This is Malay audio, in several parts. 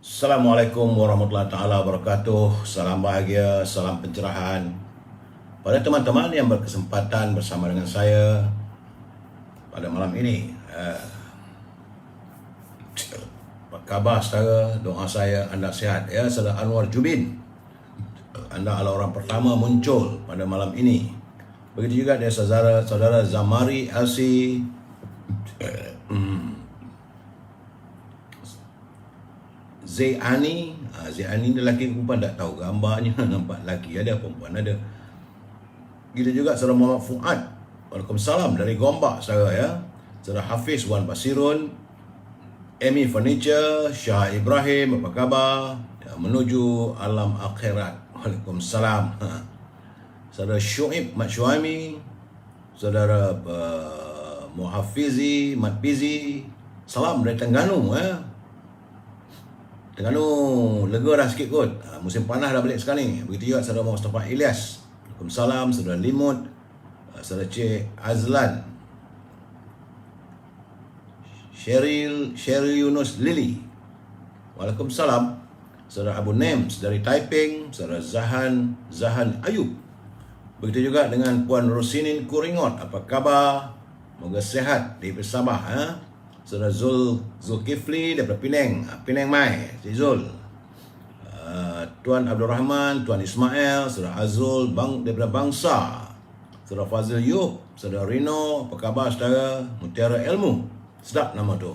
Assalamualaikum warahmatullahi taala wabarakatuh. Salam bahagia, salam pencerahan pada teman-teman yang berkesempatan bersama dengan saya pada malam ini. Apa khabar saudara? Doa saya anda sihat ya. Saudara Anwar Jubin, anda adalah orang pertama muncul pada malam ini. Begitu juga dengan saudara Zamari Elsie, Zaiani ni lelaki perempuan tak tahu gambarnya. Nampak lelaki ada, perempuan ada. Kita juga saudara Muhammad Fuad, Waalaikumsalam dari Gombak saudara ya. Saudara Hafiz Wan Basirun, Amy Furniture, Syah Ibrahim, apa khabar? Ya, menuju alam akhirat. Waalaikumsalam. Saudara Syuib Mat Syuami, saudara Muhafizi Mat Bizi, salam dari Terengganu ya. Terengganu lega dah sikit kot. Musim panas dah balik sekarang ni. Begitu juga saudara Mustafa Ilyas. Waalaikumsalam. Saudara Limut, saudara Cik Azlan, Cheryl Yunus Lili. Waalaikumsalam. Saudara Abu Nems dari Taiping, saudara Zahan Ayub. Begitu juga dengan Puan Rosinin Kuringot. Apa khabar? Moga sehat di Sabah ha? Saudara Zulkifli daripada Penang Mai, Cik Zul. Tuan Abdul Rahman, Tuan Ismail, Saudara Azul daripada Bangsa, Saudara Fazil Yub, Saudara Rino, apa khabar saudara? Mutiara Ilmu, sedap nama tu.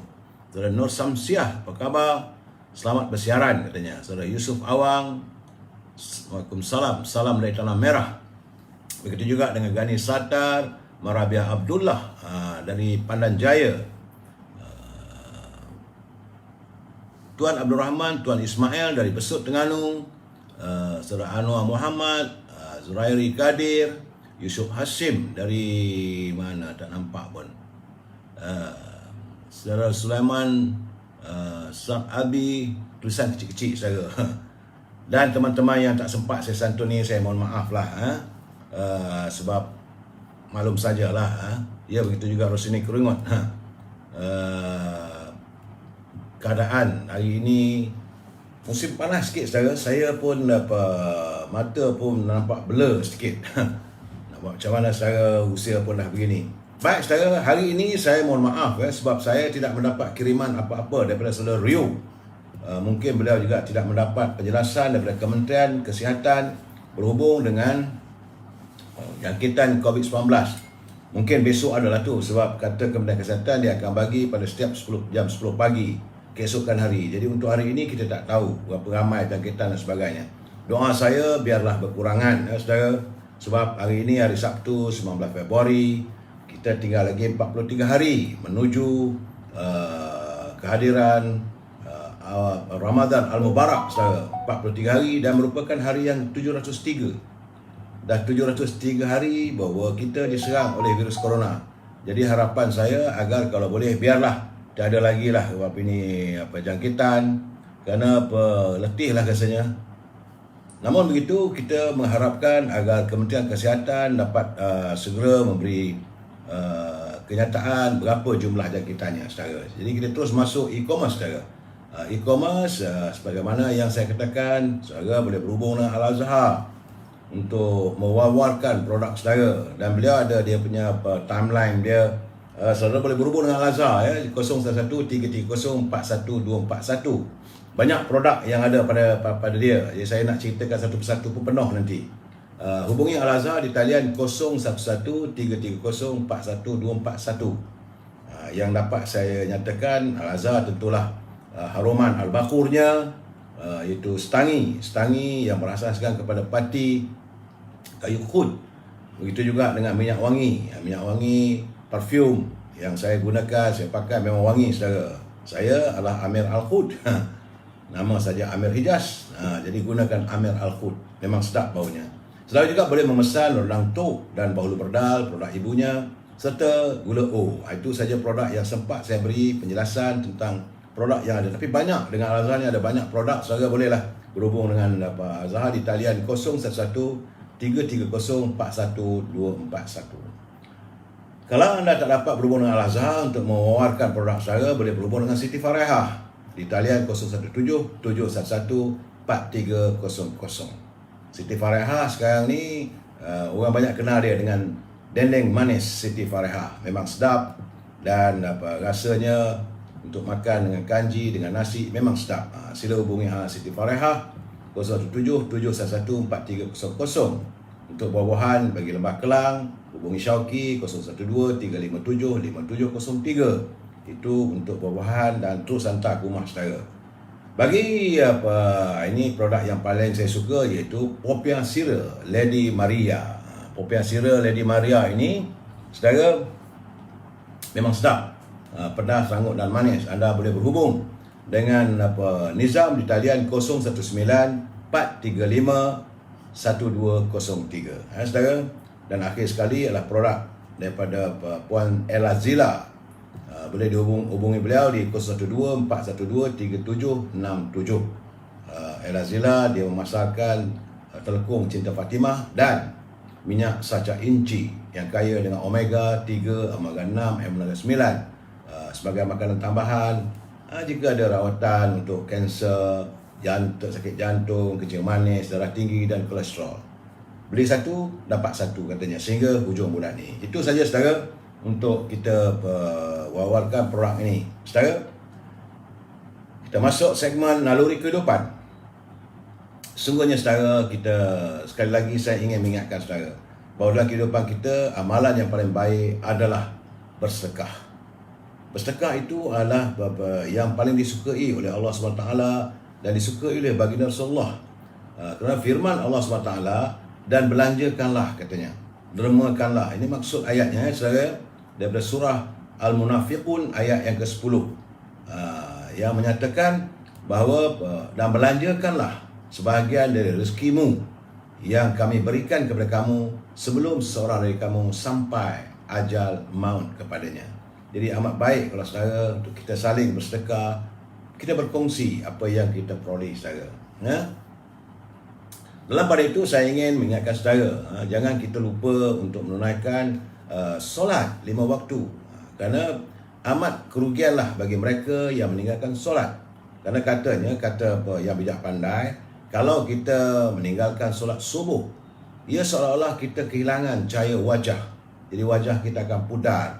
Saudara Nur Samsiah, apa khabar? Selamat bersiaran katanya. Saudara Yusuf Awang, Waalaikumsalam, salam dari Tanah Merah. Begitu juga dengan Gani Satar, Marabiah Abdullah dari Pandan Jaya. Tuan Abdul Rahman, Tuan Ismail dari Besut Terengganu, Saudara Anwar Muhammad, Zurairi Kadir, Yusuf Hasim dari mana tak nampak pun, Saudara Sulaiman Abi, tulisan kecil-kecil saudara. Dan teman-teman yang tak sempat saya santuni, saya mohon maaf lah sebab malum sajalah ya. Begitu juga Rosini Keringot. Keadaan hari ini musim panas sikit saudara. Saya pun mata pun nampak blur sikit. Nampak macam mana saudara, usia pun dah begini. Baik saudara, hari ini saya mohon maaf sebab saya tidak mendapat kiriman apa-apa daripada saudara Rio. Mungkin beliau juga tidak mendapat penjelasan daripada Kementerian Kesihatan berhubung dengan jangkitan COVID-19. Mungkin besok adalah tu, sebab kata Kementerian Kesihatan dia akan bagi pada setiap jam 10 pagi keesokan hari. Jadi untuk hari ini kita tak tahu berapa ramai jangkitan dan sebagainya. Doa saya biarlah berkurangan saudara, sebab hari ini hari Sabtu 19 Februari, kita tinggal lagi 43 hari menuju kehadiran Ramadan Al-Mubarak saudara. 43 hari dan merupakan hari yang 703. Dah 703 hari bahawa kita diserang oleh virus corona. Jadi harapan saya agar kalau boleh biarlah tak ada lagi lah jangkitan, kerana letih lah rasanya. Namun begitu, kita mengharapkan agar Kementerian Kesihatan dapat segera memberi kenyataan berapa jumlah jangkitannya saudara. Jadi kita terus masuk e-commerce saudara. E-commerce sebagaimana yang saya katakan, saudara boleh berhubung dengan Al-Azhar untuk mewawarkan produk saudara, dan beliau ada dia punya timeline dia. Saudara boleh berhubung dengan Al-Azhar ya, 0113304141. Banyak produk yang ada pada dia. Jadi saya nak ceritakan satu persatu pun penuh nanti. Hubungi Al-Azhar di talian 0113304141. Yang dapat saya nyatakan, Al-Azhar tentulah haruman Al-Bakurnya, iaitu Stangi yang berasaskan kepada pati kayu khut. Begitu juga dengan minyak wangi parfum yang saya gunakan, saya pakai memang wangi saudara. Saya adalah Amir Al-Khud. Nama saja Amir Hijaz. Jadi gunakan Amir Al-Khud. Memang sedap baunya. Selalu juga boleh memesan rendang tok dan bahulu berdal, produk ibunya, serta gula O. Itu saja produk yang sempat saya beri penjelasan tentang produk yang ada. Tapi banyak, dengan Al-Azhar ni ada banyak produk. Saudara bolehlah berhubung dengan Al-Azhar di talian 0113304141. Kalau anda tak dapat berhubung dengan Al-Azhar untuk mewawarkan produk saudara, boleh berhubung dengan Siti Farehah. Di talian 017-711-4300. Siti Farehah sekarang ni orang banyak kenal dia dengan dendeng manis Siti Farehah. Memang sedap dan rasanya untuk makan dengan kanji, dengan nasi memang sedap. Sila hubungi Siti Farehah 017-711-4300. Untuk buah-buahan bagi Lembah Kelang, hubungi Syauqi 012-357-5703. Itu untuk buah-buahan dan terus hantar ke rumah saudara. Bagi ini produk yang paling saya suka iaitu Popiah Sira Lady Maria. Popiah Sira Lady Maria ini saudara memang sedap, pedas, rangut dan manis. Anda boleh berhubung dengan Nizam di talian 019-435-1203. Saudara, dan akhir sekali adalah produk daripada Puan Ella Zila. Boleh dihubungi beliau di 012-412-3767. Ella Zila dia memasarkan telekung Cinta Fatimah dan minyak saca inci yang kaya dengan omega 3, omega 6, omega 9 sebagai makanan tambahan jika ada rawatan untuk kanser, sakit jantung, kencing manis, darah tinggi dan kolesterol. Beli satu, dapat satu katanya sehingga hujung bulan ni. Itu saja saudara untuk kita wawarkan produk ini. Saudara, kita masuk segmen naluri kehidupan. Sungguhnya saudara, kita sekali lagi saya ingin mengingatkan saudara bahawa dalam kehidupan kita, amalan yang paling baik adalah bersedekah. Bersedekah itu adalah yang paling disukai oleh Allah SWT dan disukai oleh baginda Rasulullah. Kerana firman Allah SWT, dan belanjakanlah katanya, dermakanlah. Ini maksud ayatnya saudara, daripada surah Al-Munafiqun ayat yang ke-10 yang menyatakan bahawa dan belanjakanlah sebahagian dari rezekimu yang kami berikan kepada kamu sebelum seseorang dari kamu sampai ajal maut kepadanya. Jadi amat baik kalau saudara untuk kita saling bersedekah, kita berkongsi apa yang kita peroleh saudara. Dalam pada itu saya ingin mengingatkan saudara, jangan kita lupa untuk menunaikan solat 5 waktu. Kerana amat kerugianlah bagi mereka yang meninggalkan solat. Kerana kata yang bijak pandai, kalau kita meninggalkan solat subuh, ia seolah-olah kita kehilangan cahaya wajah. Jadi wajah kita akan pudar.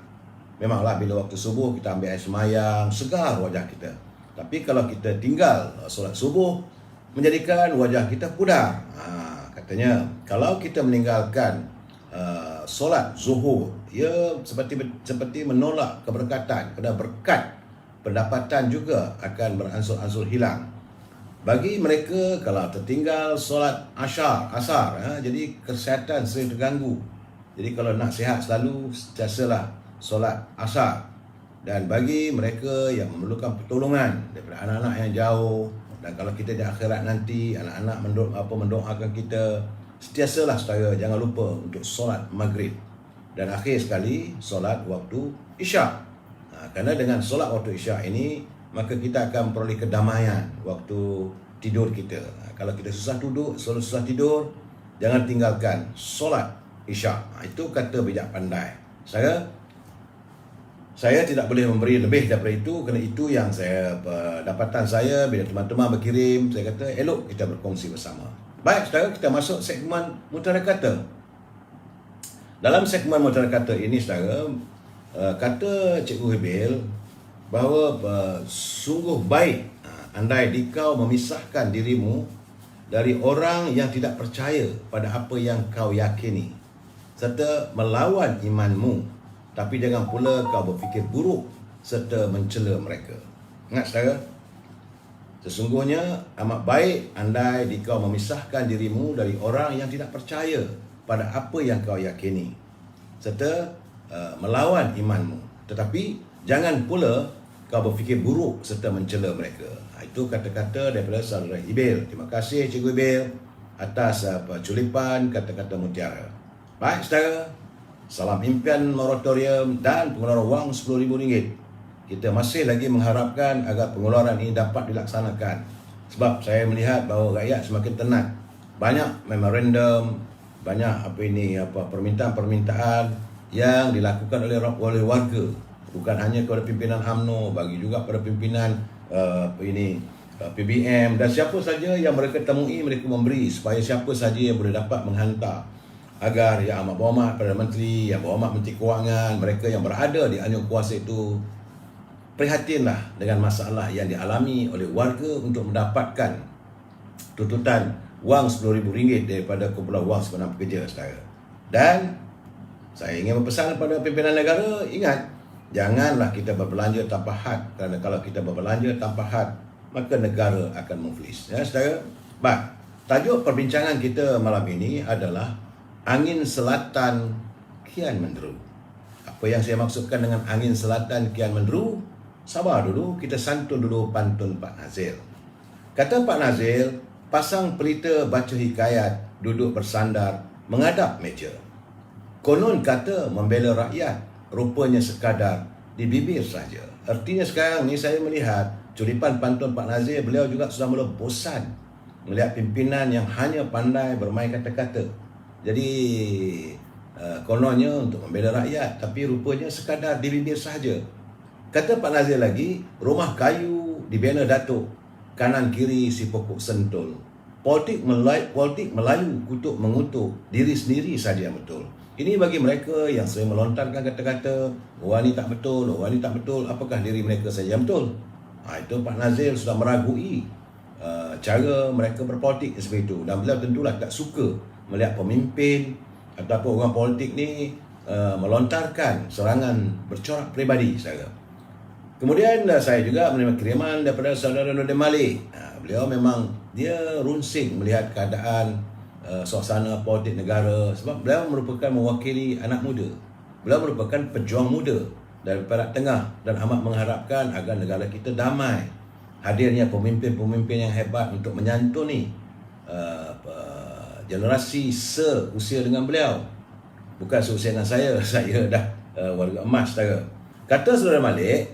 Memanglah bila waktu subuh kita ambil air semayang, segar wajah kita. Tapi kalau kita tinggal solat subuh, menjadikan wajah kita pudar. Katanya, kalau kita meninggalkan solat zuhur, ia seperti menolak keberkatan. Kerana berkat pendapatan juga akan beransur-ansur hilang. Bagi mereka kalau tertinggal solat asar, jadi kesihatan sering terganggu. Jadi kalau nak sihat selalu, sentiasalah solat asar. Dan bagi mereka yang memerlukan pertolongan daripada anak-anak yang jauh, dan kalau kita di akhirat nanti anak-anak mendoakan kita, sentiasalah saudara jangan lupa untuk solat maghrib. Dan akhir sekali solat waktu isyak. Kerana dengan solat waktu isyak ini, maka kita akan memperoleh kedamaian waktu tidur kita. Kalau kita susah tidur, jangan tinggalkan solat isyak. Itu kata bijak pandai. Saya tidak boleh memberi lebih daripada itu, kerana itu yang dapatan saya bila teman-teman berkirim, saya kata elok kita berkongsi bersama. Baik saudara, kita masuk segmen Mutiara Kata. Dalam segmen Mutiara Kata ini saudara, kata Cikgu Hibil bahawa sungguh baik andai dikau memisahkan dirimu dari orang yang tidak percaya pada apa yang kau yakini, serta melawan imanmu, tapi jangan pula kau berfikir buruk serta mencela mereka. Ingat saudara, sesungguhnya amat baik andai dikau memisahkan dirimu dari orang yang tidak percaya pada apa yang kau yakini, serta melawan imanmu, tetapi jangan pula kau berfikir buruk serta mencela mereka. Itu kata-kata daripada saudara Ibil. Terima kasih Cikgu Ibil atas culipan kata-kata mutiara. Baik saudara, salam impian moratorium dan pengeluaran wang RM10,000. Kita masih lagi mengharapkan agar pengeluaran ini dapat dilaksanakan. Sebab saya melihat bahawa rakyat semakin tenat. Banyak memorandum, banyak permintaan-permintaan yang dilakukan oleh warga. Bukan hanya kepada pimpinan UMNO, bagi juga pada pimpinan PBM, dan siapa saja yang mereka temui, mereka memberi, supaya siapa saja yang boleh dapat menghantar agar Yang Amat Berhormat Perdana Menteri, Yang Berhormat Menteri Kewangan, mereka yang berada di anyun kuasa itu prihatinlah dengan masalah yang dialami oleh warga untuk mendapatkan tuntutan wang RM10,000 daripada kumpulan wang simpan pekerja, saudara. Dan saya ingin berpesan kepada pimpinan negara, ingat, janganlah kita berbelanja tanpa had, kerana kalau kita berbelanja tanpa had, maka negara akan muflis. Ya, saudara. Baik, tajuk perbincangan kita malam ini adalah angin selatan kian menderu. Apa yang saya maksudkan dengan angin selatan kian menderu? Sabar dulu, kita santun dulu pantun Pak Nazil. Kata Pak Nazil, pasang pelita baca hikayat, duduk bersandar, menghadap meja. Konon kata membela rakyat, rupanya sekadar di bibir saja. Artinya sekarang ni saya melihat culipan pantun Pak Nazil, beliau juga sudah mula bosan melihat pimpinan yang hanya pandai bermain kata-kata. Jadi kononnya untuk membela rakyat, tapi rupanya sekadar di bibir sahaja. Kata Pak Nazil lagi, rumah kayu dibina Datuk, kanan kiri si pokok sentul. Politik Melayu kutuk mengutuk, diri sendiri saja yang betul. Ini bagi mereka yang sering melontarkan kata-kata, orang ni tak betul, orang ni tak betul, apakah diri mereka saja yang betul? Itu Pak Nazil sudah meragui cara mereka berpolitik seperti itu. Dan beliau tentulah tak suka melihat pemimpin ataupun orang politik ni melontarkan serangan bercorak peribadi, saudara. Kemudian saya juga menerima kiriman daripada saudara Nordin Malik. Beliau memang dia runsing melihat keadaan suasana politik negara, sebab beliau merupakan mewakili anak muda. Beliau merupakan pejuang muda dari Perak Tengah dan amat mengharapkan agar negara kita damai. Hadirnya pemimpin-pemimpin yang hebat untuk menyantuni generasi seusia dengan beliau. Bukan seusia dengan saya dah warga emas, saudara. Kata saudara Malik,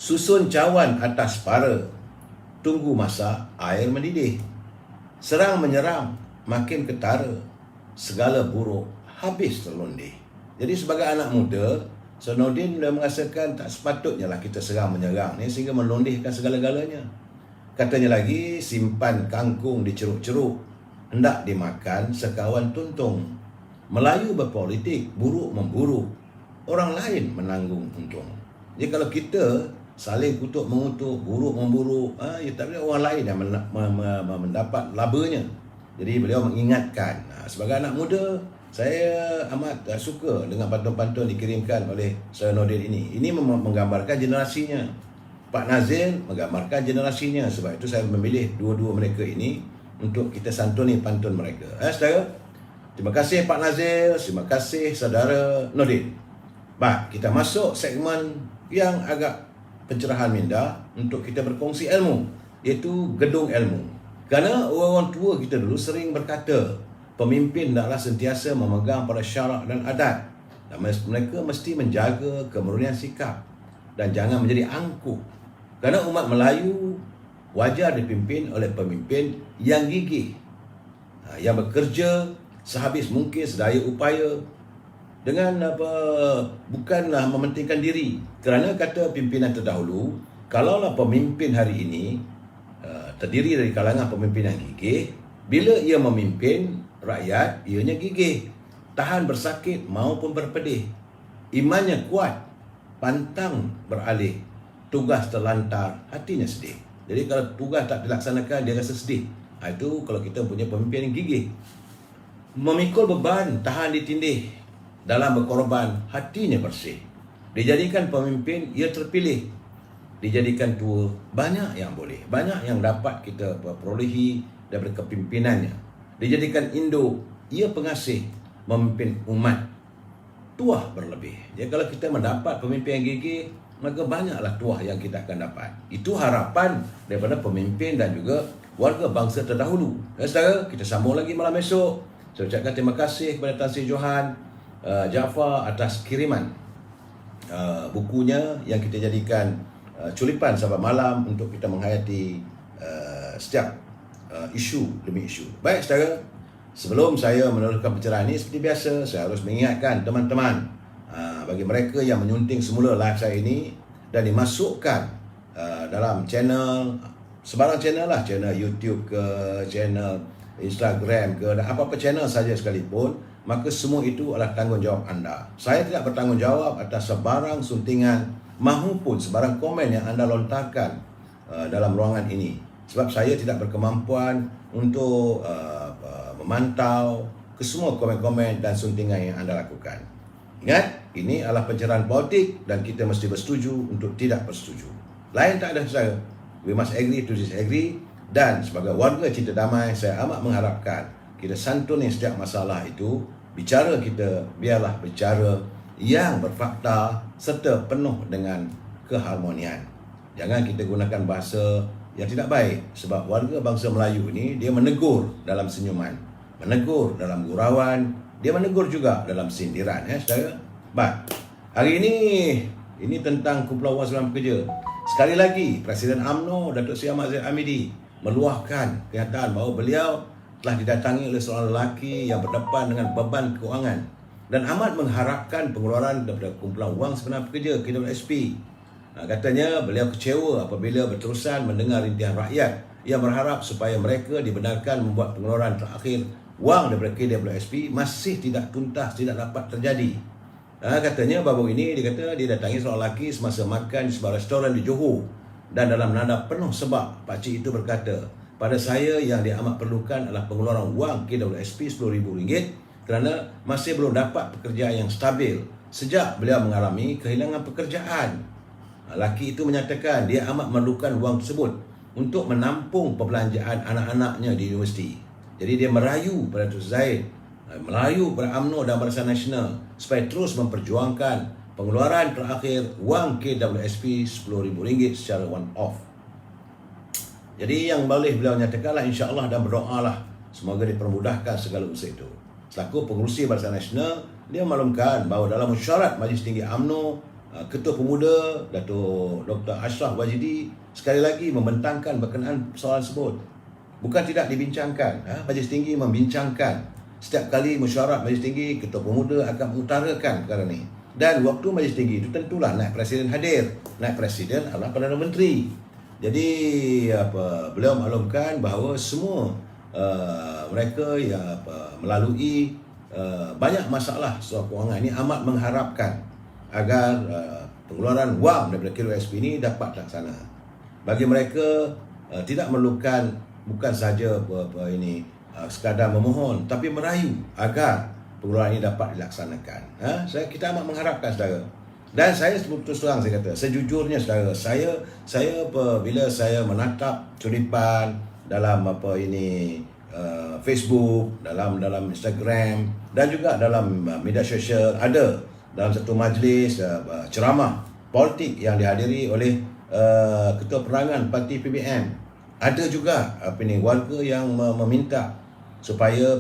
susun cawan atas para, tunggu masa air mendidih. Serang menyerang makin ketara, segala buruk habis terlondih. Jadi sebagai anak muda, Nordin dah merasakan tak sepatutnya lah kita serang menyerang ni sehingga melondihkan segala-galanya. Katanya lagi, simpan kangkung di ceruk-ceruk, hendak dimakan sekawan tuntung. Melayu berpolitik, buruk memburu, orang lain menanggung untung. Jadi kalau kita saling kutuk mengutuk, buruk memburu, ya tak boleh orang lain yang mendapat labanya. Jadi beliau mengingatkan. Sebagai anak muda, saya amat suka dengan pantun-pantun dikirimkan oleh Saudara Nordin ini. Ini menggambarkan generasinya. Pak Nazil menggambarkan generasinya. Sebab itu saya memilih dua-dua mereka ini untuk kita santuni pantun mereka. Saudara, terima kasih Pak Nazil, terima kasih Saudara Nordin. Baik, kita masuk segmen yang agak pencerahan minda untuk kita berkongsi ilmu, iaitu gedung ilmu. Kerana orang tua kita dulu sering berkata, pemimpin hendaklah sentiasa memegang pada syarak dan adat, dan mereka mesti menjaga kemurnian sikap dan jangan menjadi angkuh. Kerana umat Melayu wajar dipimpin oleh pemimpin yang gigih, yang bekerja sehabis mungkin sedaya upaya, dengan bukanlah mementingkan diri. Kerana kata pimpinan terdahulu, kalaulah pemimpin hari ini terdiri dari kalangan pemimpin yang gigih, bila ia memimpin rakyat, ianya gigih, tahan bersakit maupun berpedih, imannya kuat, pantang beralih, tugas terlantar, hatinya sedih. Jadi kalau tugas tak dilaksanakan, dia rasa sedih. Itu kalau kita punya pemimpin yang gigih. Memikul beban, tahan ditindih, dalam berkorban, hatinya bersih. Dijadikan pemimpin, ia terpilih. Dijadikan tua, banyak yang boleh, banyak yang dapat kita perolehi daripada kepimpinannya. Dijadikan induk, ia pengasih, memimpin umat, tuah berlebih. Jadi kalau kita mendapat pemimpin yang gigih, maka banyaklah tuah yang kita akan dapat. Itu harapan daripada pemimpin dan juga warga bangsa terdahulu. Saudara, kita sambung lagi malam esok. Saya ucapkan terima kasih kepada Tan Sri Johan Jaafar atas kiriman bukunya yang kita jadikan culipan sahabat malam untuk kita menghayati setiap isu demi isu. Baik saudara, sebelum saya meneruskan pencerahan ini, seperti biasa saya harus mengingatkan teman-teman, bagi mereka yang menyunting semula live saya ini dan dimasukkan dalam channel, sebarang channel lah, channel YouTube ke, channel Instagram ke, dan apa-apa channel saja sekalipun, maka semua itu adalah tanggungjawab anda. Saya tidak bertanggungjawab atas sebarang suntingan mahupun sebarang komen yang anda lontarkan dalam ruangan ini, sebab saya tidak berkemampuan untuk memantau kesemua komen-komen dan suntingan yang anda lakukan. Ingat, ini adalah pencerahan politik dan kita mesti bersetuju untuk tidak bersetuju. Lain tak ada saudara. We must agree to disagree. Dan sebagai warga cinta damai, saya amat mengharapkan kita santuni setiap masalah itu. Bicara kita biarlah bicara yang berfakta serta penuh dengan keharmonian. Jangan kita gunakan bahasa yang tidak baik, sebab warga bangsa Melayu ini dia menegur dalam senyuman, menegur dalam gurauan, dia menegur juga dalam sindiran, saudara. Baik, hari ini tentang kumpulan wang sembilan pekerja. Sekali lagi, Presiden UMNO Datuk Seri Ahmad Zahid Hamidi meluahkan kenyataan bahawa beliau telah didatangi oleh seorang lelaki yang berdepan dengan beban keuangan dan amat mengharapkan pengeluaran daripada kumpulan wang sebenar pekerja KWSP. Katanya beliau kecewa apabila berterusan mendengar rintihan rakyat yang berharap supaya mereka dibenarkan membuat pengeluaran terakhir wang daripada KWSP masih tidak tuntas, tidak dapat terjadi. Katanya baru ini dia kata dia datangi seorang lelaki semasa makan di sebuah restoran di Johor, dan dalam nada penuh sebab pakcik itu berkata, pada saya yang dia amat perlukan adalah pengeluaran wang KWSP RM10,000 kerana masih belum dapat pekerjaan yang stabil sejak beliau mengalami kehilangan pekerjaan. Lelaki itu menyatakan dia amat memerlukan wang tersebut untuk menampung perbelanjaan anak-anaknya di universiti. Jadi dia merayu pada Datuk Zahid, merayu pada UMNO dan Barisan Nasional supaya terus memperjuangkan pengeluaran terakhir wang KWSP RM10,000 secara one off. Jadi yang boleh beliau nyatakanlah insya-Allah dan berdoalah semoga dipermudahkan segala usaha itu. Selaku pengurusi Barisan Nasional, dia maklumkan bahawa dalam mesyuarat Majlis Tinggi UMNO, Ketua Pemuda Datuk Dr. Ashraf Wajidi sekali lagi membentangkan berkenaan soalan tersebut. Bukan tidak dibincangkan, Majlis Tinggi membincangkan. Setiap kali mesyuarat Majlis Tinggi, Ketua Pemuda akan mengutarakan perkara ini. Dan waktu Majlis Tinggi itu tentulah naib presiden hadir. Naib presiden adalah Perdana Menteri. Jadi beliau maklumkan bahawa semua mereka yang melalui banyak masalah soal kewangan ini amat mengharapkan agar pengeluaran wang daripada KWSP ini dapat terlaksana. Bagi mereka tidak memerlukan bukan saja sekadar memohon, tapi merayu agar pengeluaran ini dapat dilaksanakan. Kita amat mengharapkan saudara. Dan saya terus terang saya kata, sejujurnya saudara, saya bila saya menatap curipan dalam Facebook, dalam Instagram dan juga dalam media sosial, ada dalam satu majlis ceramah politik yang dihadiri oleh Ketua Perangan Parti PBM, ada juga warga yang meminta supaya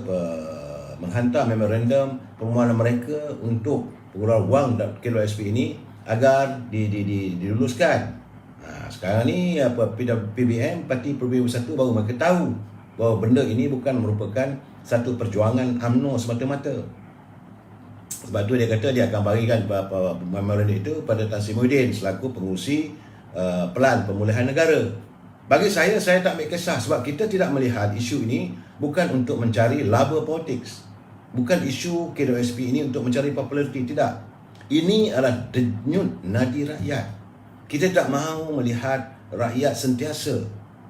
menghantar memorandum permohonan mereka untuk pengeluaran wang KWSP ini agar diluluskan. Sekarang ni PBM Parti Perbeza Bersatu baru mereka tahu bahawa benda ini bukan merupakan satu perjuangan UMNO semata-mata. Sebab tu dia kata dia akan berikan memorandum itu pada Tan Sri Muhyiddin selaku pengurusi Pelan Pemulihan Negara. Bagi saya tak ambil kisah, sebab kita tidak melihat isu ini bukan untuk mencari laba politik. Bukan isu KWSP ini untuk mencari populariti, tidak. Ini adalah denyut nadi rakyat. Kita tak mahu melihat rakyat sentiasa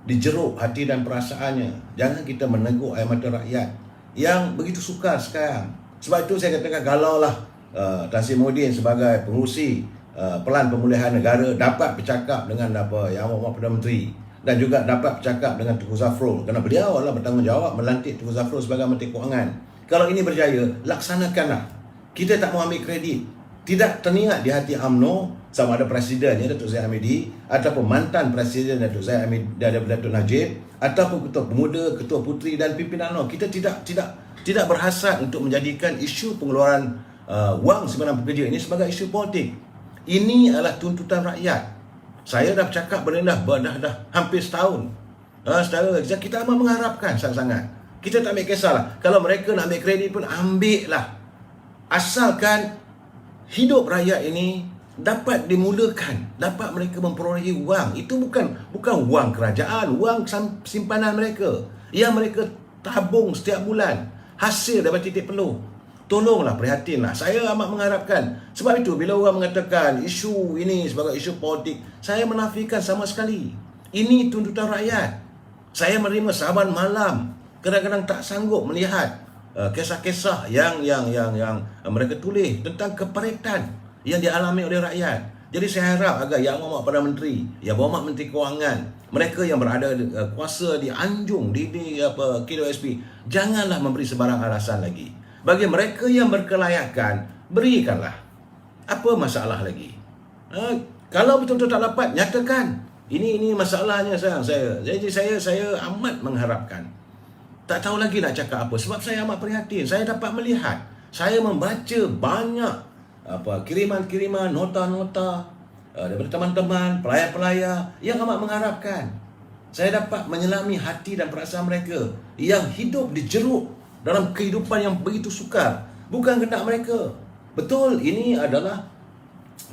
dijeruk hati dan perasaannya. Jangan kita menegur air mata rakyat yang begitu sukar sekarang. Sebab itu saya katakan, kalaulah Tan Sri Muhyiddin sebagai pengurusi Pelan Pemulihan Negara dapat bercakap dengan Yang Amat Perdana Menteri dan juga dapat bercakap dengan Tengku Zafrul, kerana beliau adalah bertanggungjawab melantik Tengku Zafrul sebagai Menteri Kewangan. Kalau ini berjaya, laksanakanlah. Kita tak mahu ambil kredit. Tidak terniat di hati UMNO sama ada presidennya Datuk Zahid Hamidi ataupun mantan presiden Datuk Zahid Hamidi dan Datuk Najib ataupun ketua pemuda, ketua puteri dan pimpinan UMNO. Kita tidak berhasrat untuk menjadikan isu pengeluaran wang sebenar pekerja ini sebagai isu politik. Ini adalah tuntutan rakyat. Saya dah bercakap benda dah hampir setahun. Saudara, kita amat mengharapkan sangat-sangat. Kita tak ambil kisahlah. Kalau mereka nak ambil kredit pun ambil lah. Asalkan hidup rakyat ini dapat dimulakan, dapat mereka memperolehi wang. Itu bukan wang kerajaan, wang simpanan mereka yang mereka tabung setiap bulan, hasil daripada titik peluh. Tolonglah, prihatinlah. Saya amat mengharapkan. Sebab itu bila orang mengatakan isu ini sebagai isu politik, saya menafikan sama sekali. Ini tuntutan rakyat. Saya menerima saban malam, kadang-kadang tak sanggup melihat kisah-kisah yang mereka tulis tentang keperitan yang dialami oleh rakyat. Jadi saya harap agar Yang Berhormat Perdana Menteri, Yang Berhormat Menteri Kewangan, mereka yang berada kuasa di anjung di KWSP, janganlah memberi sebarang alasan lagi. Bagi mereka yang berkelayakan, berikanlah. Apa masalah lagi? Kalau betul-betul tak dapat, nyatakan. Ini masalahnya sayang saya. Jadi saya amat mengharapkan. Tak tahu lagi nak cakap apa sebab saya amat prihatin. Saya dapat melihat, saya membaca banyak kiriman-kiriman, nota-nota daripada teman-teman, pelayar-pelayar yang amat mengharapkan. Saya dapat menyelami hati dan perasaan mereka yang hidup dijeruk dalam kehidupan yang begitu sukar. Bukan kehendak mereka. Betul, ini adalah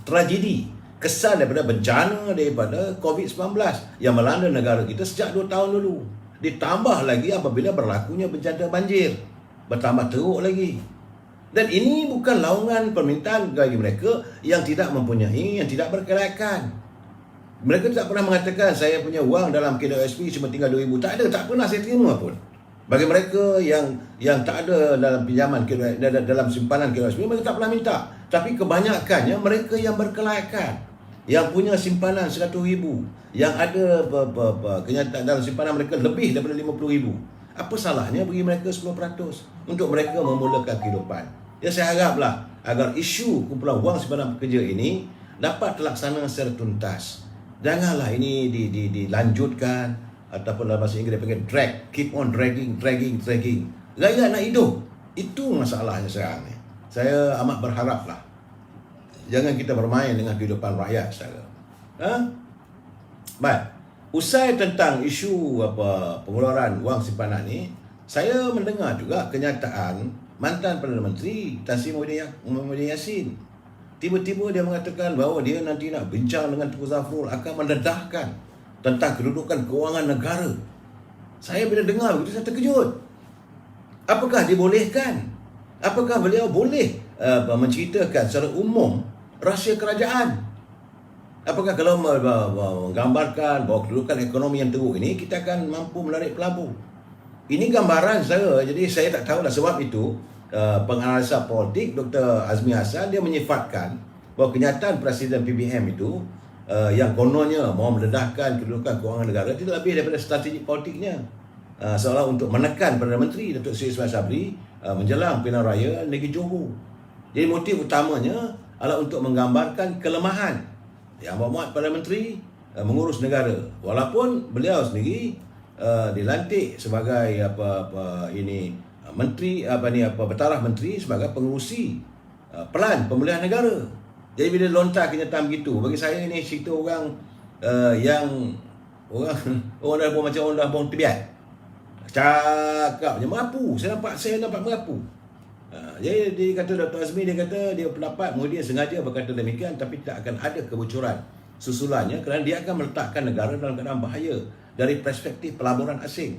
tragedi, kesan daripada bencana daripada COVID-19 yang melanda negara kita sejak 2 tahun dulu. Ditambah lagi apabila berlakunya bencana banjir, bertambah teruk lagi. Dan ini bukan laungan permintaan bagi mereka yang tidak mempunyai, yang tidak berkelayakan. Mereka tak pernah mengatakan saya punya wang dalam KWSP cuma tinggal 2,000. Tak ada, tak pernah saya terima pun. Bagi mereka yang tak ada dalam pinjaman dalam simpanan KWSP, mereka tak pernah minta. Tapi kebanyakannya mereka yang berkelayakan, yang punya simpanan 100,000, yang ada kenyataan dalam simpanan mereka lebih daripada 50,000. Apa salahnya bagi mereka 10% untuk mereka memulakan kehidupan? Ya, saya haraplah agar isu kumpulan wang simpanan pekerja ini dapat terlaksana secara tuntas. Janganlah ini dilanjutkan, ataupun dalam bahasa Inggeris dia panggil drag, keep on dragging. Rakyat nak hidup. Itu masalahnya sekarang ni. Saya amat berharaplah jangan kita bermain dengan kehidupan rakyat secara. Baik. Usai tentang isu pengeluaran wang simpanan ni, saya mendengar juga kenyataan mantan Perdana Menteri Tan Sri Muhyiddin Yassin. Tiba-tiba dia mengatakan bahawa dia nanti nak bincang dengan Tengku Zafrul akan mendedahkan tentang kedudukan kewangan negara. Saya bila dengar begitu saya terkejut. Apakah dibolehkan? Apakah beliau boleh menceritakan secara umum rahsia kerajaan? Apakah kalau menggambarkan bahawa kedudukan ekonomi yang teruk ini kita akan mampu menarik pelabur? Ini gambaran saya. Jadi saya tak tahulah sebab itu penganalisa politik Dr. Azmi Hassan dia menyifatkan bahawa kenyataan Presiden PBM itu yang kononnya mahu mendedahkan kedudukan kewangan negara tidak lebih daripada strategi politiknya, seolah untuk menekan Perdana Menteri Datuk Seri Ismail Sabri menjelang pilihan raya negeri Johor. Jadi motif utamanya adalah untuk menggambarkan kelemahan Yang Berhormat Perdana Menteri mengurus negara, walaupun beliau sendiri dilantik sebagai menteri bertaraf menteri sebagai pengerusi pelan pemulihan negara. Jadi bila lontar kenyataan begitu, bagi saya ini cerita orang orang dah macam orang dah buang tebiat. Cakap je merapu. Saya nampak merapu. Jadi dia kata Dr. Azmi, dia kata dia pendapat Muhyiddin sengaja berkata demikian tapi tak akan ada kebocoran susulannya kerana dia akan meletakkan negara dalam keadaan bahaya dari perspektif pelaburan asing.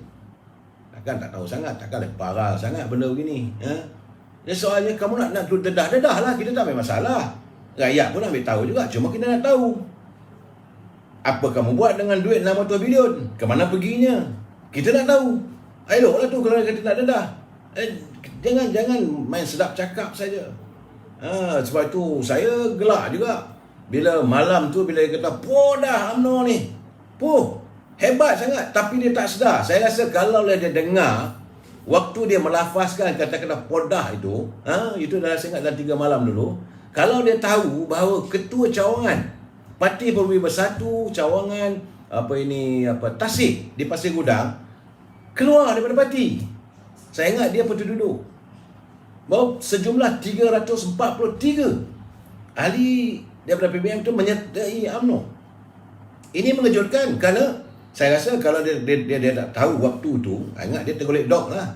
Takkan tak tahu sangat, takkan parah sangat benda begini. Jadi soalnya kamu nak dedah lah, kita tak ada masalah. Rakyat pun ambil tahu juga. Cuma kita nak tahu apa kamu buat dengan duit 600 bilion. Ke mana perginya? Kita nak tahu. Eloklah tu kalau kita nak dedah. Jangan main sedap cakap saja. Sebab itu saya gelak juga bila malam tu bila dia kata poh dah UMNO ni. Poh, hebat sangat. Tapi dia tak sedar. Saya rasa kalau dia dengar waktu dia melafazkan kata-kata podah itu, itu dah saya ingat dalam 3 malam dulu. Kalau dia tahu bahawa ketua cawangan Parti Perubatan Bersatu cawangan Tasik di Pasir Gudang keluar daripada parti. Saya ingat dia pun duduk. Bahawa sejumlah 343 ahli daripada PBM itu menyertai UMNO. Ini mengejutkan kerana saya rasa kalau dia tak tahu waktu tu, ingat dia tergolek dog lah.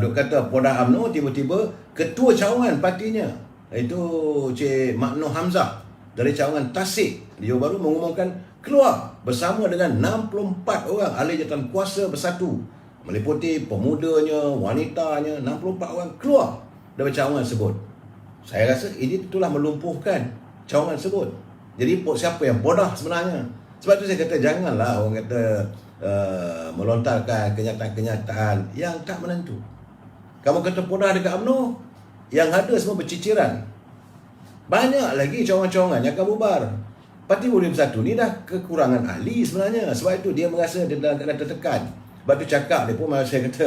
Duk kata podah UMNO, tiba-tiba ketua cawangan partinya Itu Cik Makno Hamzah dari cawangan Tasik, Johor Bahru mengumumkan keluar bersama dengan 64 orang ahli jawatan kuasa bersatu, meliputi pemudanya, wanitanya, 64 orang keluar dari cawangan tersebut. Saya rasa ini itulah melumpuhkan cawangan tersebut. Jadi siapa yang bodoh sebenarnya? Sebab tu saya kata janganlah orang kata melontarkan kenyataan-kenyataan yang tak menentu. Kamu kata bodoh dekat UMNO, yang ada semua berciciran. Banyak lagi cawangan-cawangan yang akan bubar. Parti Buruh Bersatu ni dah kekurangan ahli sebenarnya. Sebab itu dia merasa dia dalam keadaan tertekan. Sebab tu cakap dia pun, saya kata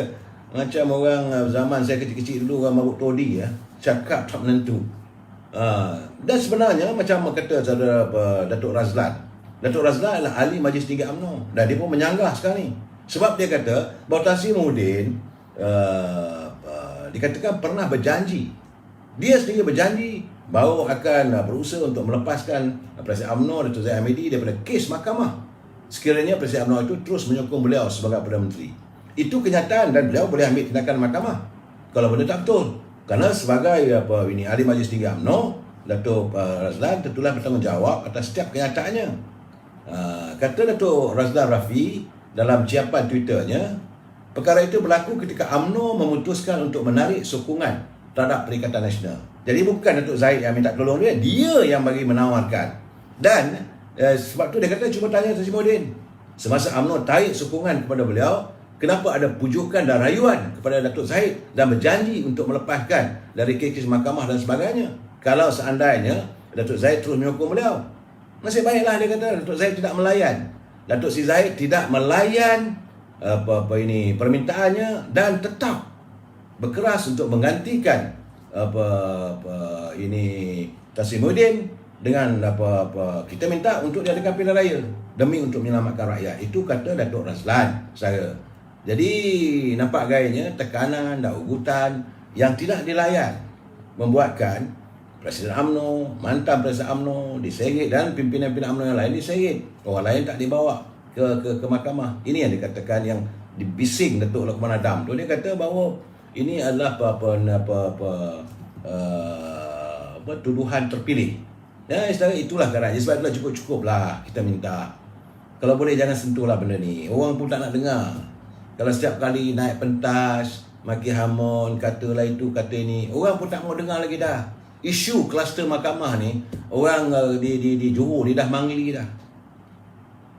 macam orang zaman saya kecil-kecil dulu, orang mabuk todi ya, cakap tak menentu. Dan sebenarnya macam kata saudara Datuk Razlan adalah ahli Majlis Tinggi UMNO, dan dia pun menyanggah sekarang ni. Sebab dia kata bahawa Tan Sri Muhyiddin dikatakan pernah berjanji, dia sendiri berjanji bahawa akan berusaha untuk melepaskan Presiden UMNO Datuk Zahid Hamidi daripada kes mahkamah sekiranya Presiden UMNO itu terus menyokong beliau sebagai Perdana Menteri. Itu kenyataan, dan beliau boleh ambil tindakan mahkamah kalau benda tak betul. Kerana sebagai ahli Majlis Tinggi UMNO, Datuk Razlan tentulah bertanggungjawab atas setiap kenyataannya. Kata Datuk Razlan Rafi dalam ciapan Twitternya, perkara itu berlaku ketika UMNO memutuskan untuk menarik sokongan terhadap Perikatan Nasional. Jadi bukan Datuk Zahid yang minta tolong dia yang bagi menawarkan. Dan sebab tu dia kata cuba tanya Tan Sri Muhyiddin, semasa UMNO tarik sokongan kepada beliau, kenapa ada pujukan dan rayuan kepada Datuk Zahid dan berjanji untuk melepaskan dari kes mahkamah dan sebagainya, kalau seandainya Datuk Zahid terus menyokong beliau? Nasib baiklah, dia kata Datuk Zahid tidak melayan. Datuk Sri Zahid tidak melayan permintaannya dan tetap berkeras untuk menggantikan Tan Sri Muhyiddin dengan kita minta untuk diadakan pilihan raya demi untuk menyelamatkan rakyat. Itu kata Datuk Razlan saya. Jadi nampak gayanya tekanan dan ugutan yang tidak dilayan membuatkan Presiden UMNO, mantan Presiden UMNO diseret dan pimpinan-pimpinan UMNO yang lain diseret. Orang lain tak dibawa ke mahkamah. Ini yang dikatakan, yang dibising Datuk Lokman Adam tu. Dia kata bahawa ini adalah tuduhan terpilih. Ya, itulah kerana sebab itulah cukup-cukuplah kita minta. Kalau boleh jangan sentuhlah benda ni. Orang pun tak nak dengar. Kalau setiap kali naik pentas, maki hamon, katalah itu, kata ini, orang pun tak mau dengar lagi dah. Isu kluster mahkamah ni, orang di Johor ni dah mangli dah.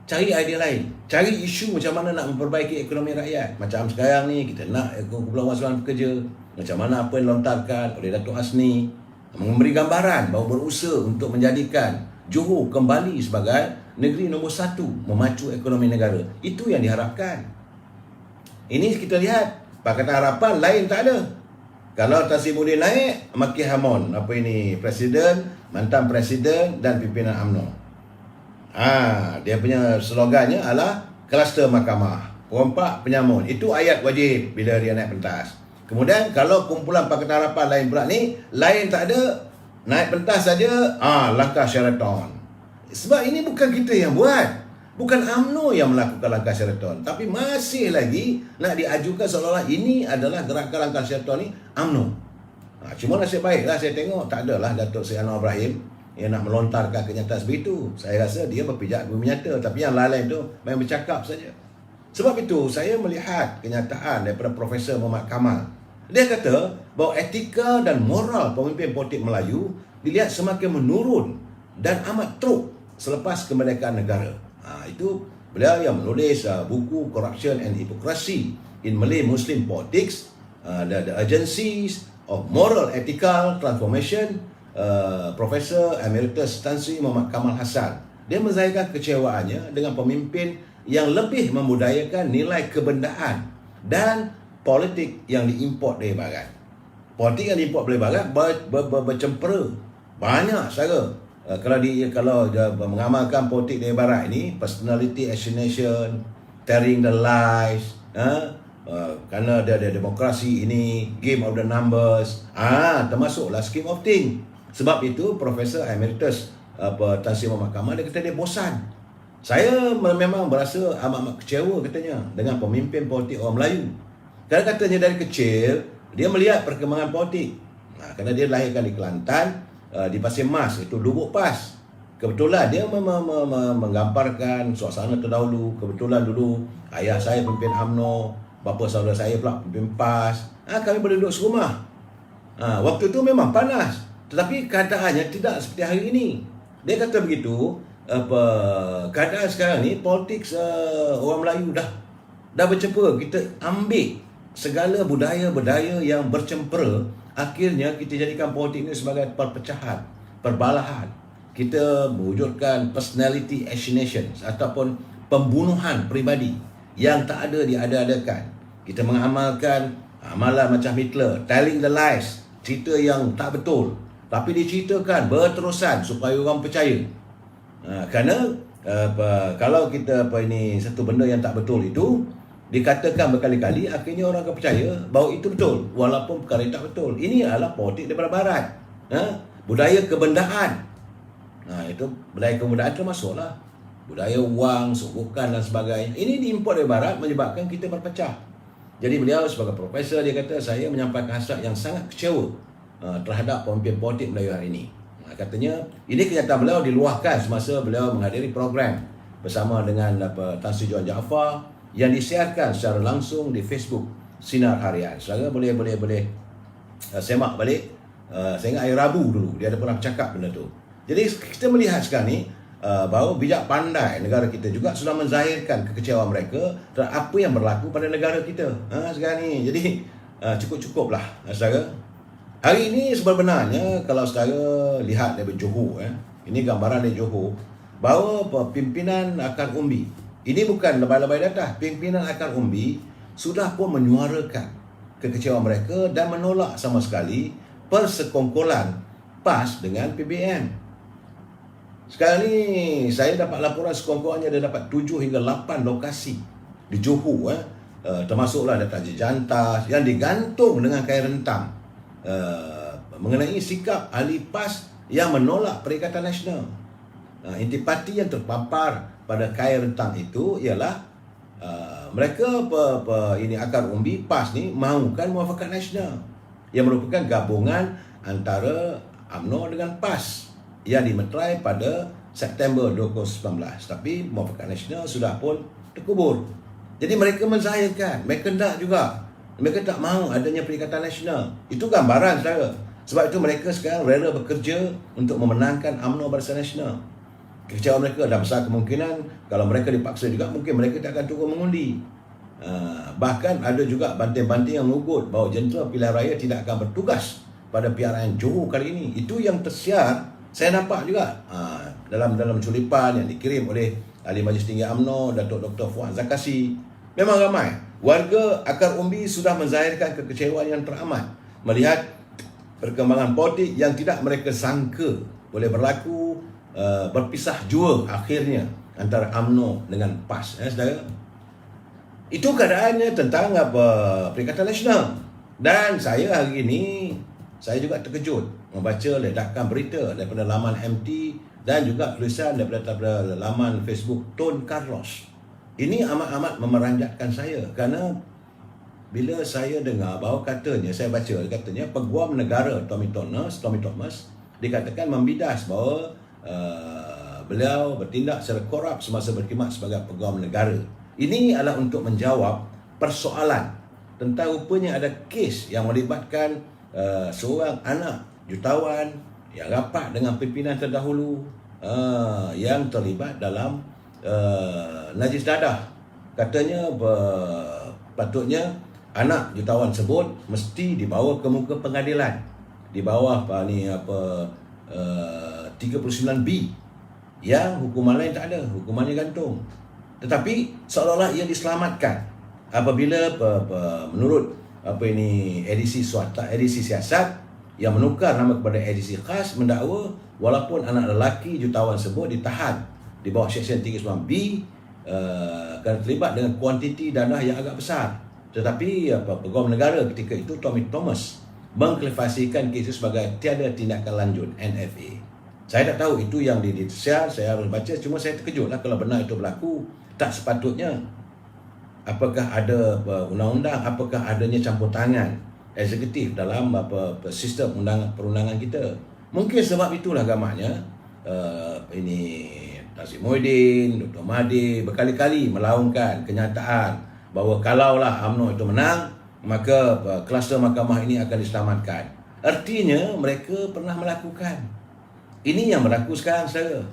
Cari idea lain. Cari isu macam mana nak memperbaiki ekonomi rakyat. Macam sekarang ni, kita nak Kumpulan Wasulan Pekerja. Macam mana apa yang dilontarkan oleh Datuk Hasni, memberi gambaran bahawa berusaha untuk menjadikan Johor kembali sebagai negeri nombor 1 memacu ekonomi negara. Itu yang diharapkan. Ini kita lihat, Pakatan Harapan lain tak ada. Kalau Tan Sri Muhyiddin naik, maki hamon presiden, mantan presiden dan pimpinan UMNO. Dia punya slogannya adalah kluster mahkamah, rompak penyamun. Itu ayat wajib bila dia naik pentas. Kemudian kalau kumpulan Pakatan Harapan lain pula ni, lain tak ada, naik pentas saja, langkah Sheraton. Sebab ini bukan kita yang buat. Bukan UMNO yang melakukan langkah Sheraton, tapi masih lagi nak diajukan seolah-olah ini adalah gerakan langkah Sheraton ni UMNO. Cuma nasib baiklah saya tengok tak adalah Datuk Seri Anwar Ibrahim yang nak melontarkan kenyataan sebegitu. Saya rasa dia berpijak bumi nyata, tapi yang lain tu main bercakap saja. Sebab itu saya melihat kenyataan daripada Profesor Muhammad Kamal. Dia kata bahawa etika dan moral pemimpin politik Melayu dilihat semakin menurun dan amat teruk selepas kemerdekaan negara. Itu beliau yang menulis buku Corruption and Hypocrisy in Malay Muslim Politics, the Agencies of Moral Ethical Transformation, Profesor Emeritus Tan Sri Muhammad Kamal Hassan. Dia menzahirkan kecewaannya dengan pemimpin yang lebih membudayakan nilai kebendaan dan politik yang diimport dari barat. Politik yang diimport dari barat bercempera banyak cara. Kalau dia mengamalkan politik dari barat ini, personality assassination, tearing the lies, kerana ada demokrasi ini, game of the numbers, termasuklah scheme of thing. Sebab itu Profesor Emeritus Tan Sri Muhammad Kamal dia kata dia bosan. Saya memang berasa amat kecewa katanya dengan pemimpin politik orang Melayu. Kerana katanya dari kecil dia melihat perkembangan politik. Kerana dia dilahirkan di Kelantan, di Pasir Mas, itu Lubuk Pas. Kebetulan dia menggambarkan suasana terdahulu. Kebetulan dulu ayah saya pemimpin UMNO, bapa saudara saya pula pemimpin PAS. Kami boleh duduk serumah. Waktu itu memang panas, tetapi keadaannya tidak seperti hari ini. Dia kata begitu, keadaan sekarang ni politik orang Melayu dah bercempera. Kita ambil segala budaya-budaya yang bercempera, akhirnya kita jadikan politik ini sebagai perpecahan, perbalahan. Kita mewujudkan personality assassination ataupun pembunuhan peribadi yang tak ada diada-adakan. Kita mengamalkan amalan macam Hitler, telling the lies, cerita yang tak betul, tapi diceritakan berterusan supaya orang percaya. Kerana kalau kita satu benda yang tak betul itu dikatakan berkali-kali, akhirnya orang akan percaya bahawa itu betul walaupun perkara tak betul. Ini adalah politik daripada barat. Budaya kebendaan. Itu budaya kebendaan termasuklah budaya wang, subukan dan sebagainya. Ini diimport dari barat menyebabkan kita berpecah. Jadi beliau sebagai profesor, dia kata saya menyampaikan hasrat yang sangat kecewa terhadap pemimpin politik Melayu hari ini. Katanya ini kenyataan beliau diluahkan semasa beliau menghadiri program bersama dengan Tan Sri Johan Jaafar yang disiarkan secara langsung di Facebook Sinar Harian. Saudara boleh semak balik. Saya ingat hari Rabu dulu dia ada pernah bercakap benda tu. Jadi kita melihat sekarang ni bahawa bijak pandai negara kita juga sudah menzahirkan kekecewaan mereka terhadap apa yang berlaku pada negara kita sekarang ni. Jadi cukup-cukuplah saudara. Hari ini sebenarnya kalau saudara lihat dari Johor, ini gambaran dari Johor, bahawa pimpinan akar umbi, ini bukan lebay-lebay datang, pimpinan akar umbi sudah pun menyuarakan kekecewaan mereka dan menolak sama sekali persekongkolan PAS dengan PBM. Sekarang ni saya dapat laporan sekongkolannya ada dapat 7 hingga 8 lokasi di Johor, termasuklah data Jejantas yang digantung dengan kain rentam mengenai sikap ahli PAS yang menolak Perikatan Nasional. Intipati yang terpampar pada kain rentam itu ialah mereka ini akar umbi PAS ni mahukan Muafakat Nasional yang merupakan gabungan antara UMNO dengan PAS yang dimeterai pada September 2019. Tapi Muafakat Nasional sudah pun terkubur. Jadi mereka menzahirkan, mereka tak juga. Mereka tak mahu adanya Perikatan Nasional. Itu gambaran saudara. Sebab itu mereka sekarang rela bekerja untuk memenangkan UMNO Barisan Nasional. Kekecewaan mereka dan besar kemungkinan kalau mereka dipaksa juga mungkin mereka tak akan turun mengundi. Bahkan ada juga banting-banting yang mengugut bahawa jentera pilihan raya tidak akan bertugas pada PRN Johor kali ini. Itu yang tersiar. Saya nampak juga dalam culipan yang dikirim oleh Ahli Majlis Tinggi UMNO, Datuk Dr. Fuad Zakasi. Memang ramai warga akar umbi sudah menzahirkan kekecewaan yang teramat melihat perkembangan politik yang tidak mereka sangka boleh berlaku, berpisah jua akhirnya antara UMNO dengan PAS. Saudara, itu keadaannya tentang Perikatan Nasional. Dan saya hari ini saya juga terkejut membaca ledakan berita daripada laman MT dan juga tulisan daripada laman Facebook Tun Carlos. Ini amat-amat memeranjatkan saya kerana bila saya dengar bahawa saya baca katanya Peguam Negara Tommy Thomas dikatakan membidas bahawa beliau bertindak secara korup semasa berkhidmat sebagai Peguam Negara. Ini adalah untuk menjawab persoalan tentang rupanya ada kes yang melibatkan seorang anak jutawan yang rapat dengan pimpinan terdahulu yang terlibat dalam najis dadah. Katanya patutnya anak jutawan tersebut mesti dibawa ke muka pengadilan di bawah 39B yang hukuman lain tak ada, hukumannya gantung. Tetapi seolah-olah ia diselamatkan apabila menurut edisi siasat yang menukar nama kepada edisi khas mendakwa walaupun anak lelaki jutawan tersebut ditahan di bawah Seksyen 39B kerana terlibat dengan kuantiti dana yang agak besar. Tetapi Peguam Negara ketika itu Tommy Thomas mengklasifikasikan kes itu sebagai tiada tindakan lanjut, NFA. Saya tak tahu itu yang disiar, saya harus baca, cuma saya terkejutlah kalau benar itu berlaku. Tak sepatutnya. Apakah ada undang-undang, apakah adanya campur tangan eksekutif dalam sistem perundangan kita. Mungkin sebab itulah agaknya ini Nasib Muhyiddin, Dr. Mahathir berkali-kali melaungkan kenyataan bahawa kalaulah UMNO itu menang, maka kluster mahkamah ini akan diselamatkan. Artinya mereka pernah melakukan. Ini yang berlaku sekarang, saudara.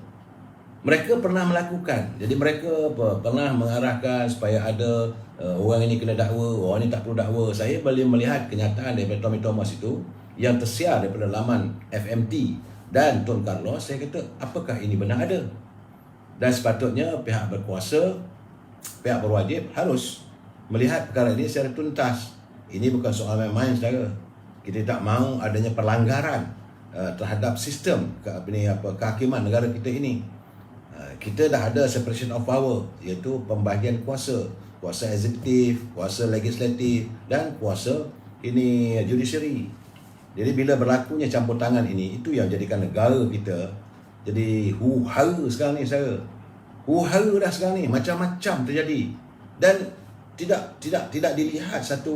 Mereka pernah melakukan. Jadi mereka pernah mengarahkan supaya ada orang ini kena dakwa, orang ini tak perlu dakwa. Saya boleh melihat kenyataan daripada Tommy Thomas itu yang tersiar daripada laman FMT dan Tun Carlos. Saya kata, apakah ini benar ada? Dan sepatutnya pihak berkuasa, pihak berwajib harus melihat perkara ini secara tuntas. Ini bukan soal main-main, saudara. Kita tak mahu adanya perlanggaran terhadap sistem kehakiman negara kita ini. Kita dah ada separation of power, iaitu pembahagian kuasa, kuasa eksekutif, kuasa legislatif dan kuasa ini judiciary. Jadi bila berlakunya campur tangan ini, itu yang jadikan negara kita jadi huru-hara sekarang ni, saya. Huru-hara dah sekarang ni, macam-macam terjadi. Dan tidak dilihat satu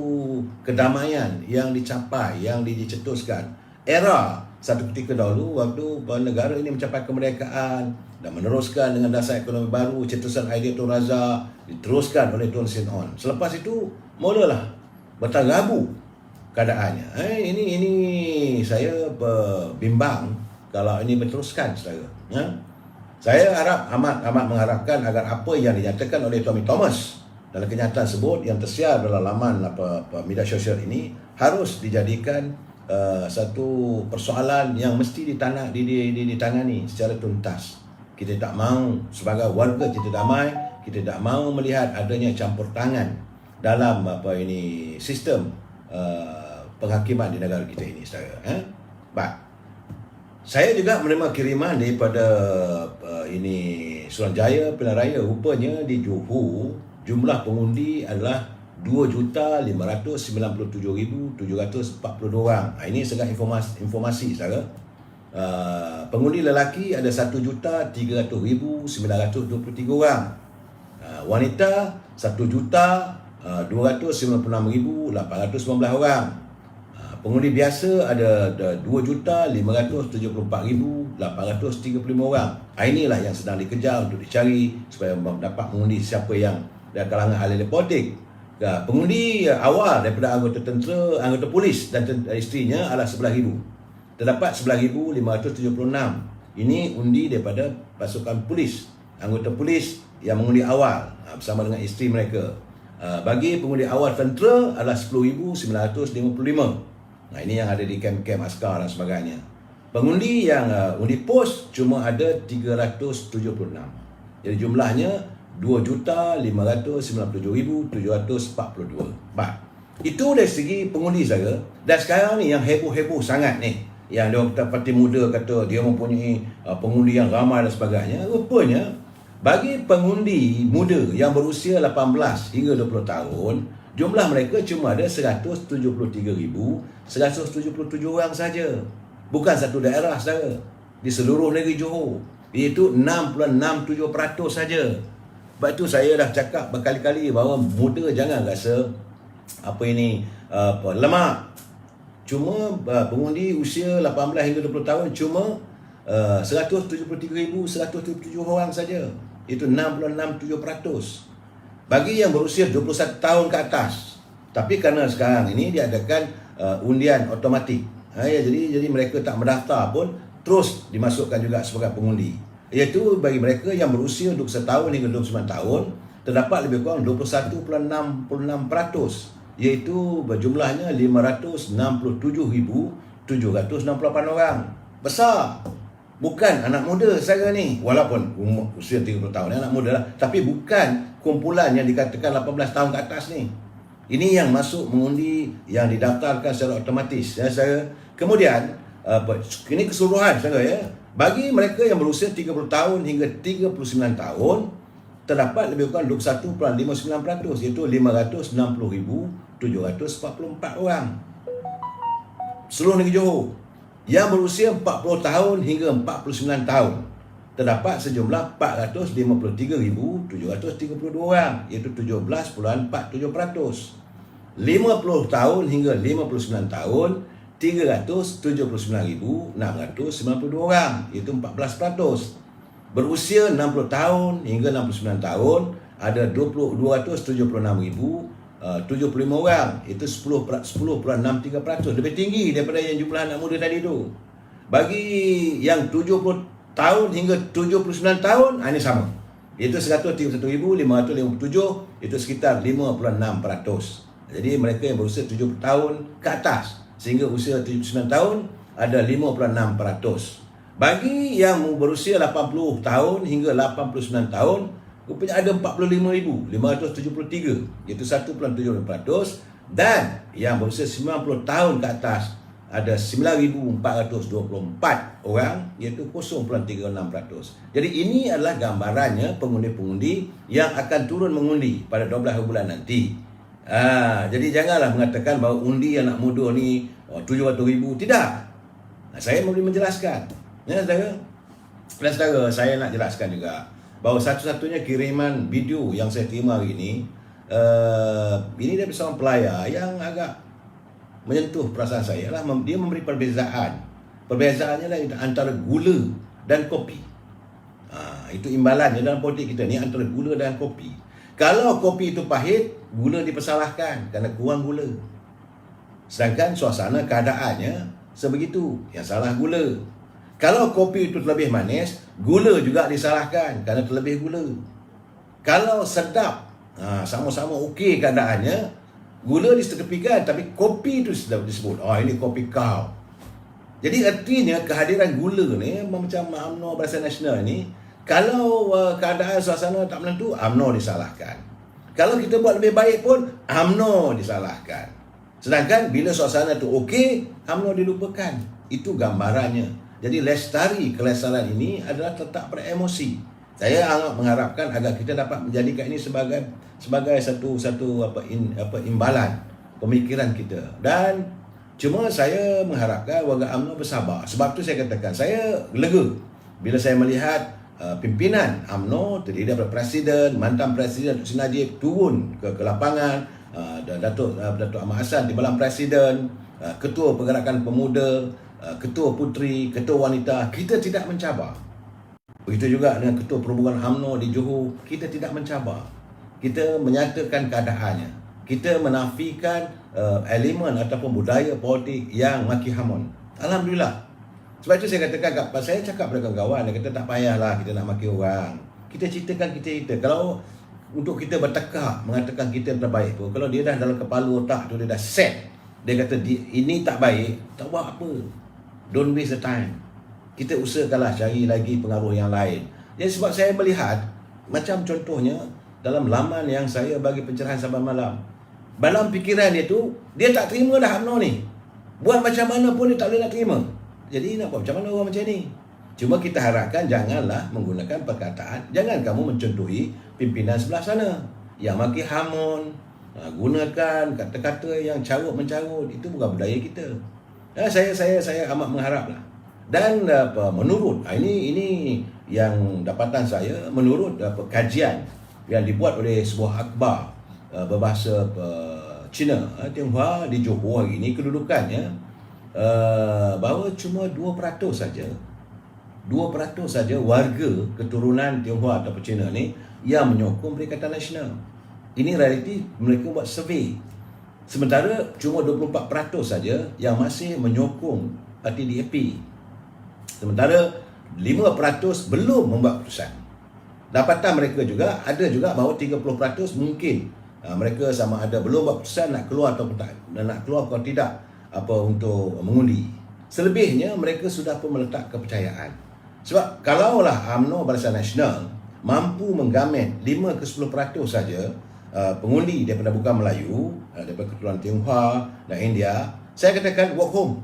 kedamaian yang dicapai, yang dicetuskan. Era satu ketika dahulu waktu negara ini mencapai kemerdekaan dan meneruskan dengan dasar ekonomi baru, cetusan idea Tun Razak diteruskan oleh Tun Sin On. Selepas itu mulalah bertagabu keadaannya. Ini saya bimbang kalau ini berteruskan, saudara. Saya amat mengharapkan agar apa yang dinyatakan oleh Tommy Thomas dalam kenyataan tersebut yang tersiar dalam laman media sosial ini harus dijadikan satu persoalan yang mesti ditangani secara tuntas. Kita tak mahu sebagai warga kita damai, kita tak mahu melihat adanya campur tangan dalam sistem penghakiman di negara kita ini, saudara. Saya juga menerima kiriman daripada Suruhanjaya Pilihan Raya. Rupanya di Johor jumlah pengundi adalah 2,597,742 orang. Ini segala informasi, saudara. Pengundi lelaki ada 1,300,923 orang. Wanita 1,296,819 orang. Pengundi biasa ada 2,574,835 orang. Inilah yang sedang dikejar untuk dicari supaya dapat mengundi siapa yang dari kalangan ahli politik. Pengundi awal daripada anggota tentera, anggota polis dan isterinya adalah 11,000. Terdapat 11,576. Ini undi daripada pasukan polis, anggota polis yang mengundi awal bersama dengan isteri mereka. Bagi pengundi awal tentera adalah 10,955. Ini yang ada di kem-kem askar dan sebagainya. Pengundi yang undi pos cuma ada 376. Jadi jumlahnya 2,597,742. Itu dari segi pengundi, saja. Dan sekarang ni yang heboh-heboh sangat ni, yang dia kata parti muda kata dia mempunyai pengundi yang ramai dan sebagainya. Rupanya bagi pengundi muda yang berusia 18 hingga 20 tahun, jumlah mereka cuma ada 173,177 orang saja. Bukan satu daerah, saudara. Di seluruh negeri Johor, iaitu 6.67% saja. Sebab itu saya dah cakap berkali-kali bahawa muda jangan rasa lemak. Cuma pengundi usia 18 hingga 20 tahun cuma 173,177 orang saja. Itu 6.67%. Bagi yang berusia 21 tahun ke atas, tapi kerana sekarang ini diadakan undian automatik, jadi mereka tak mendaftar pun terus dimasukkan juga sebagai pengundi. Iaitu bagi mereka yang berusia 21 tahun hingga 29 tahun, terdapat lebih kurang 21.66%, iaitu berjumlahnya 567,768 orang. Besar. Bukan anak muda saya ni, walaupun usia 30 tahun anak muda lah, tapi bukan kumpulan yang dikatakan 18 tahun ke atas ni. Ini yang masuk mengundi, yang didaftarkan secara otomatis. Kemudian ini keseluruhan, saudara, ya. Bagi mereka yang berusia 30 tahun hingga 39 tahun, terdapat lebih kurang 21.59%, iaitu 560,744 orang. Seluruh negeri Johor. Yang berusia 40 tahun hingga 49 tahun, terdapat sejumlah 453,732 orang, iaitu 17.47%. 50 tahun hingga 59 tahun 379,692 orang, iaitu 14%. Berusia 60 tahun hingga 69 tahun ada 276,075 orang, itu 10,63%, lebih tinggi daripada yang jumlah anak muda tadi tu. Bagi yang 70 tahun hingga 79 tahun, ini sama, iaitu 131,557, itu sekitar 56%. Jadi mereka yang berusia 70 tahun ke atas sehingga usia 79 tahun ada 56%. Bagi yang berusia 80 tahun hingga 89 tahun, rupanya ada 45,573, iaitu 1.7%. Dan yang berusia 90 tahun ke atas ada 9,424 orang, iaitu 0.36%. Jadi ini adalah gambarannya pengundi-pengundi yang akan turun mengundi pada 12 bulan nanti. Jadi janganlah mengatakan bahawa undi anak muda ni 700,000. Tidak. Saya boleh menjelaskan. Ya, saudara. Dan saudara, saya nak jelaskan juga bahawa satu-satunya kiriman video yang saya terima hari ini, ini dari seorang pelayar yang agak menyentuh perasaan saya. Dia memberi perbezaan. Perbezaannya adalah antara gula dan kopi. Itu imbalannya dalam politik kita ni, antara gula dan kopi. Kalau kopi itu pahit, gula dipersalahkan kerana kurang gula. Sedangkan suasana keadaannya sebegitu, yang salah gula. Kalau kopi itu terlebih manis, gula juga disalahkan kerana terlebih gula. Kalau sedap, sama-sama okey keadaannya, gula disetepikan, tapi kopi itu sudah disebut, ini kopi kau. Jadi artinya kehadiran gula ni macam UMNO Barisan Nasional ni, kalau keadaan suasana tak menentu, UMNO disalahkan. Kalau kita buat lebih baik pun, UMNO disalahkan. Sedangkan bila suasana tu okey, UMNO dilupakan. Itu gambarannya. Jadi lestari kelestarian ini adalah letak pada emosi. Saya sangat mengharapkan agar kita dapat menjadikan ini sebagai satu imbalan pemikiran kita. Dan cuma saya mengharapkan warga UMNO bersabar. Sebab tu saya katakan, saya lega bila saya melihat pimpinan UMNO terdiri daripada Presiden, mantan Presiden Datuk Seri Najib turun ke lapangan, Datuk Ahmad Hassan Timbalan Presiden, Ketua Pergerakan Pemuda, Ketua Puteri, Ketua Wanita. Kita tidak mencabar. Begitu juga dengan Ketua Perhubungan UMNO di Johor, kita tidak mencabar. Kita menyatakan keadaannya. Kita menafikan elemen ataupun budaya politik yang maki hamun. Alhamdulillah. Sebab itu saya katakan, saya cakap pada kawan-kawan, dia kata tak payahlah kita nak maki orang. Kita ceritakan kita. Kalau untuk kita bertekak mengatakan kita yang terbaik pun, kalau dia dah dalam kepala otak tu dia dah set, dia kata ini tak baik, tak buat apa. Don't waste the time. Kita usahakanlah cari lagi pengaruh yang lain. Jadi sebab saya melihat, macam contohnya dalam laman yang saya bagi pencerahan saban malam, dalam fikiran dia tu, dia tak terima dah UMNO ni. Buat macam mana pun dia tak boleh nak terima. Jadi nak buat macam mana orang macam ni? Cuma kita harapkan janganlah menggunakan perkataan, jangan kamu mencontohi pimpinan sebelah sana yang maki hamun, gunakan kata-kata yang carut-mencarut. Itu bukan budaya kita. Saya amat mengharaplah. Dan menurut ini yang dapatan saya, menurut kajian yang dibuat oleh sebuah akhbar berbahasa Cina, Tionghoa di Johor hari ini, kedudukannya bahawa cuma 2% saja warga keturunan Tionghoa atau Cina ni yang menyokong Perikatan Nasional. Ini realiti, mereka buat survey. Sementara cuma 24% saja yang masih menyokong parti DAP. Sementara 5% belum membuat keputusan. Dapatan mereka juga ada juga bahawa 30% mungkin mereka sama ada belum buat keputusan nak keluar atau tak, nak keluar atau tidak untuk mengundi. Selebihnya mereka sudah pun meletak kepercayaan. Sebab kalaulah UMNO Barisan Nasional mampu menggamet 5 ke 10% saja pengundi daripada bukan Melayu, daripada keturunan Tionghoa dan India, saya katakan walk home.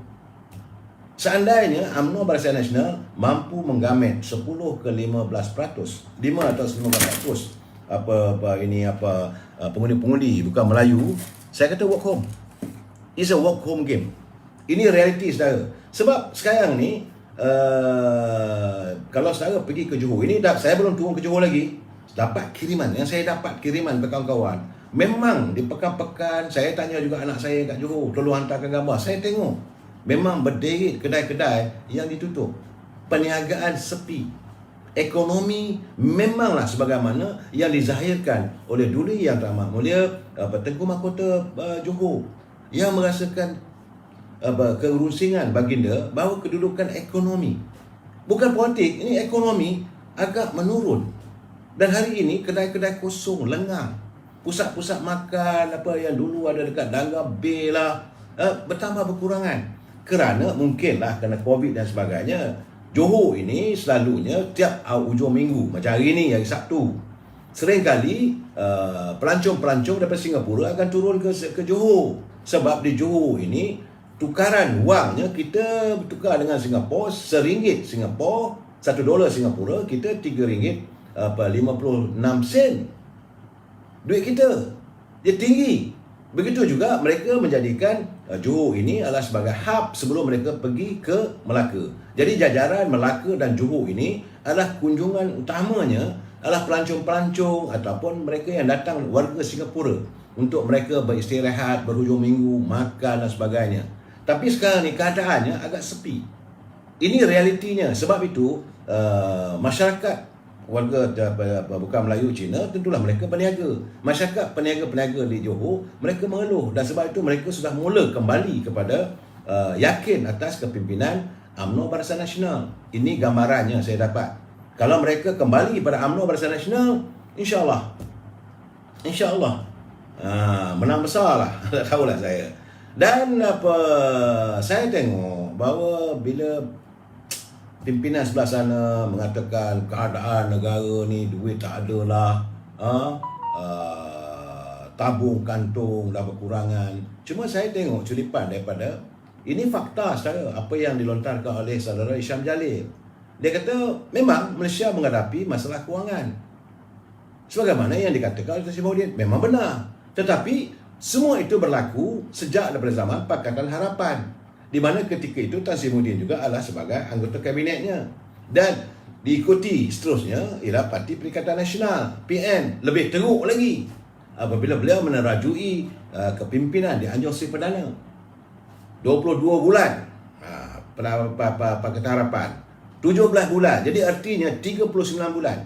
Seandainya UMNO Barisan Nasional mampu menggamet 10 ke 15%, 5 atau 15% pengundi-pengundi bukan Melayu, saya kata walk home. It's a walk home game. Ini realiti saudara. Sebab sekarang ni kalau saudara pergi ke Johor, ini saya belum turun ke Johor lagi, dapat kiriman, yang saya dapat kiriman kawan-kawan, Memang di pekan-pekan, saya tanya juga anak saya kat Johor, tolong hantarkan gambar. Saya tengok, memang berderet kedai-kedai yang ditutup. Perniagaan sepi. Ekonomi memanglah sebagaimana yang dizahirkan oleh Duli Yang Teramat Mulia Tengku Mahkota Johor, yang merasakan kerusingan baginda bahawa kedudukan ekonomi, bukan politik, ini ekonomi agak menurun. Dan hari ini kedai-kedai kosong, lengang. Pusat-pusat makan apa yang dulu ada dekat Dangga Bay lah, bertambah berkurangan. Kerana mungkinlah kerana Covid dan sebagainya, Johor ini selalunya tiap hujung minggu, macam hari ni, hari Sabtu, seringkali pelancong-pelancong daripada Singapura akan turun ke Johor. Sebab di Johor ini tukaran wangnya, kita bertukar dengan Singapura, RM1 Singapura, $1 Singapura, kita RM3.56 duit kita. Dia tinggi. Begitu juga mereka menjadikan Johor ini adalah sebagai hub sebelum mereka pergi ke Melaka. Jadi jajaran Melaka dan Johor ini adalah kunjungan utamanya adalah pelancong-pelancong ataupun mereka yang datang, warga Singapura, untuk mereka beristirahat, berhujung minggu, makan dan sebagainya. Tapi sekarang ni keadaannya agak sepi. Ini realitinya. Sebab itu masyarakat warga bukan Melayu Cina, tentulah mereka berniaga. Masyarakat peniaga-peniaga di Johor, mereka mengeluh, dan sebab itu mereka sudah mula kembali kepada yakin atas kepimpinan UMNO Barisan Nasional. Ini gambarannya saya dapat. Kalau mereka kembali pada UMNO Barisan Nasional, insya-Allah menang besar lah. Tak tahulah saya. Dan saya tengok bahawa bila pimpinan sebelah sana mengatakan keadaan negara ni duit tak ada lah, tabung kantung dah berkurangan. Cuma saya tengok culipan daripada, ini fakta saudara, apa yang dilontarkan oleh saudara Isham Jalil. Dia kata memang Malaysia menghadapi masalah kewangan, sebagaimana yang dikatakan oleh Tan Sri Maudin. Memang benar. Tetapi semua itu berlaku sejak daripada zaman Pakatan Harapan, di mana ketika itu Tan Sri Maudin juga adalah sebagai anggota kabinetnya. Dan diikuti seterusnya ialah Parti Perikatan Nasional, PN. Lebih teruk lagi apabila beliau menerajui kepimpinan di Anjung Sri Perdana. 22 bulan Pakatan Harapan, 17 bulan. Jadi artinya 39 bulan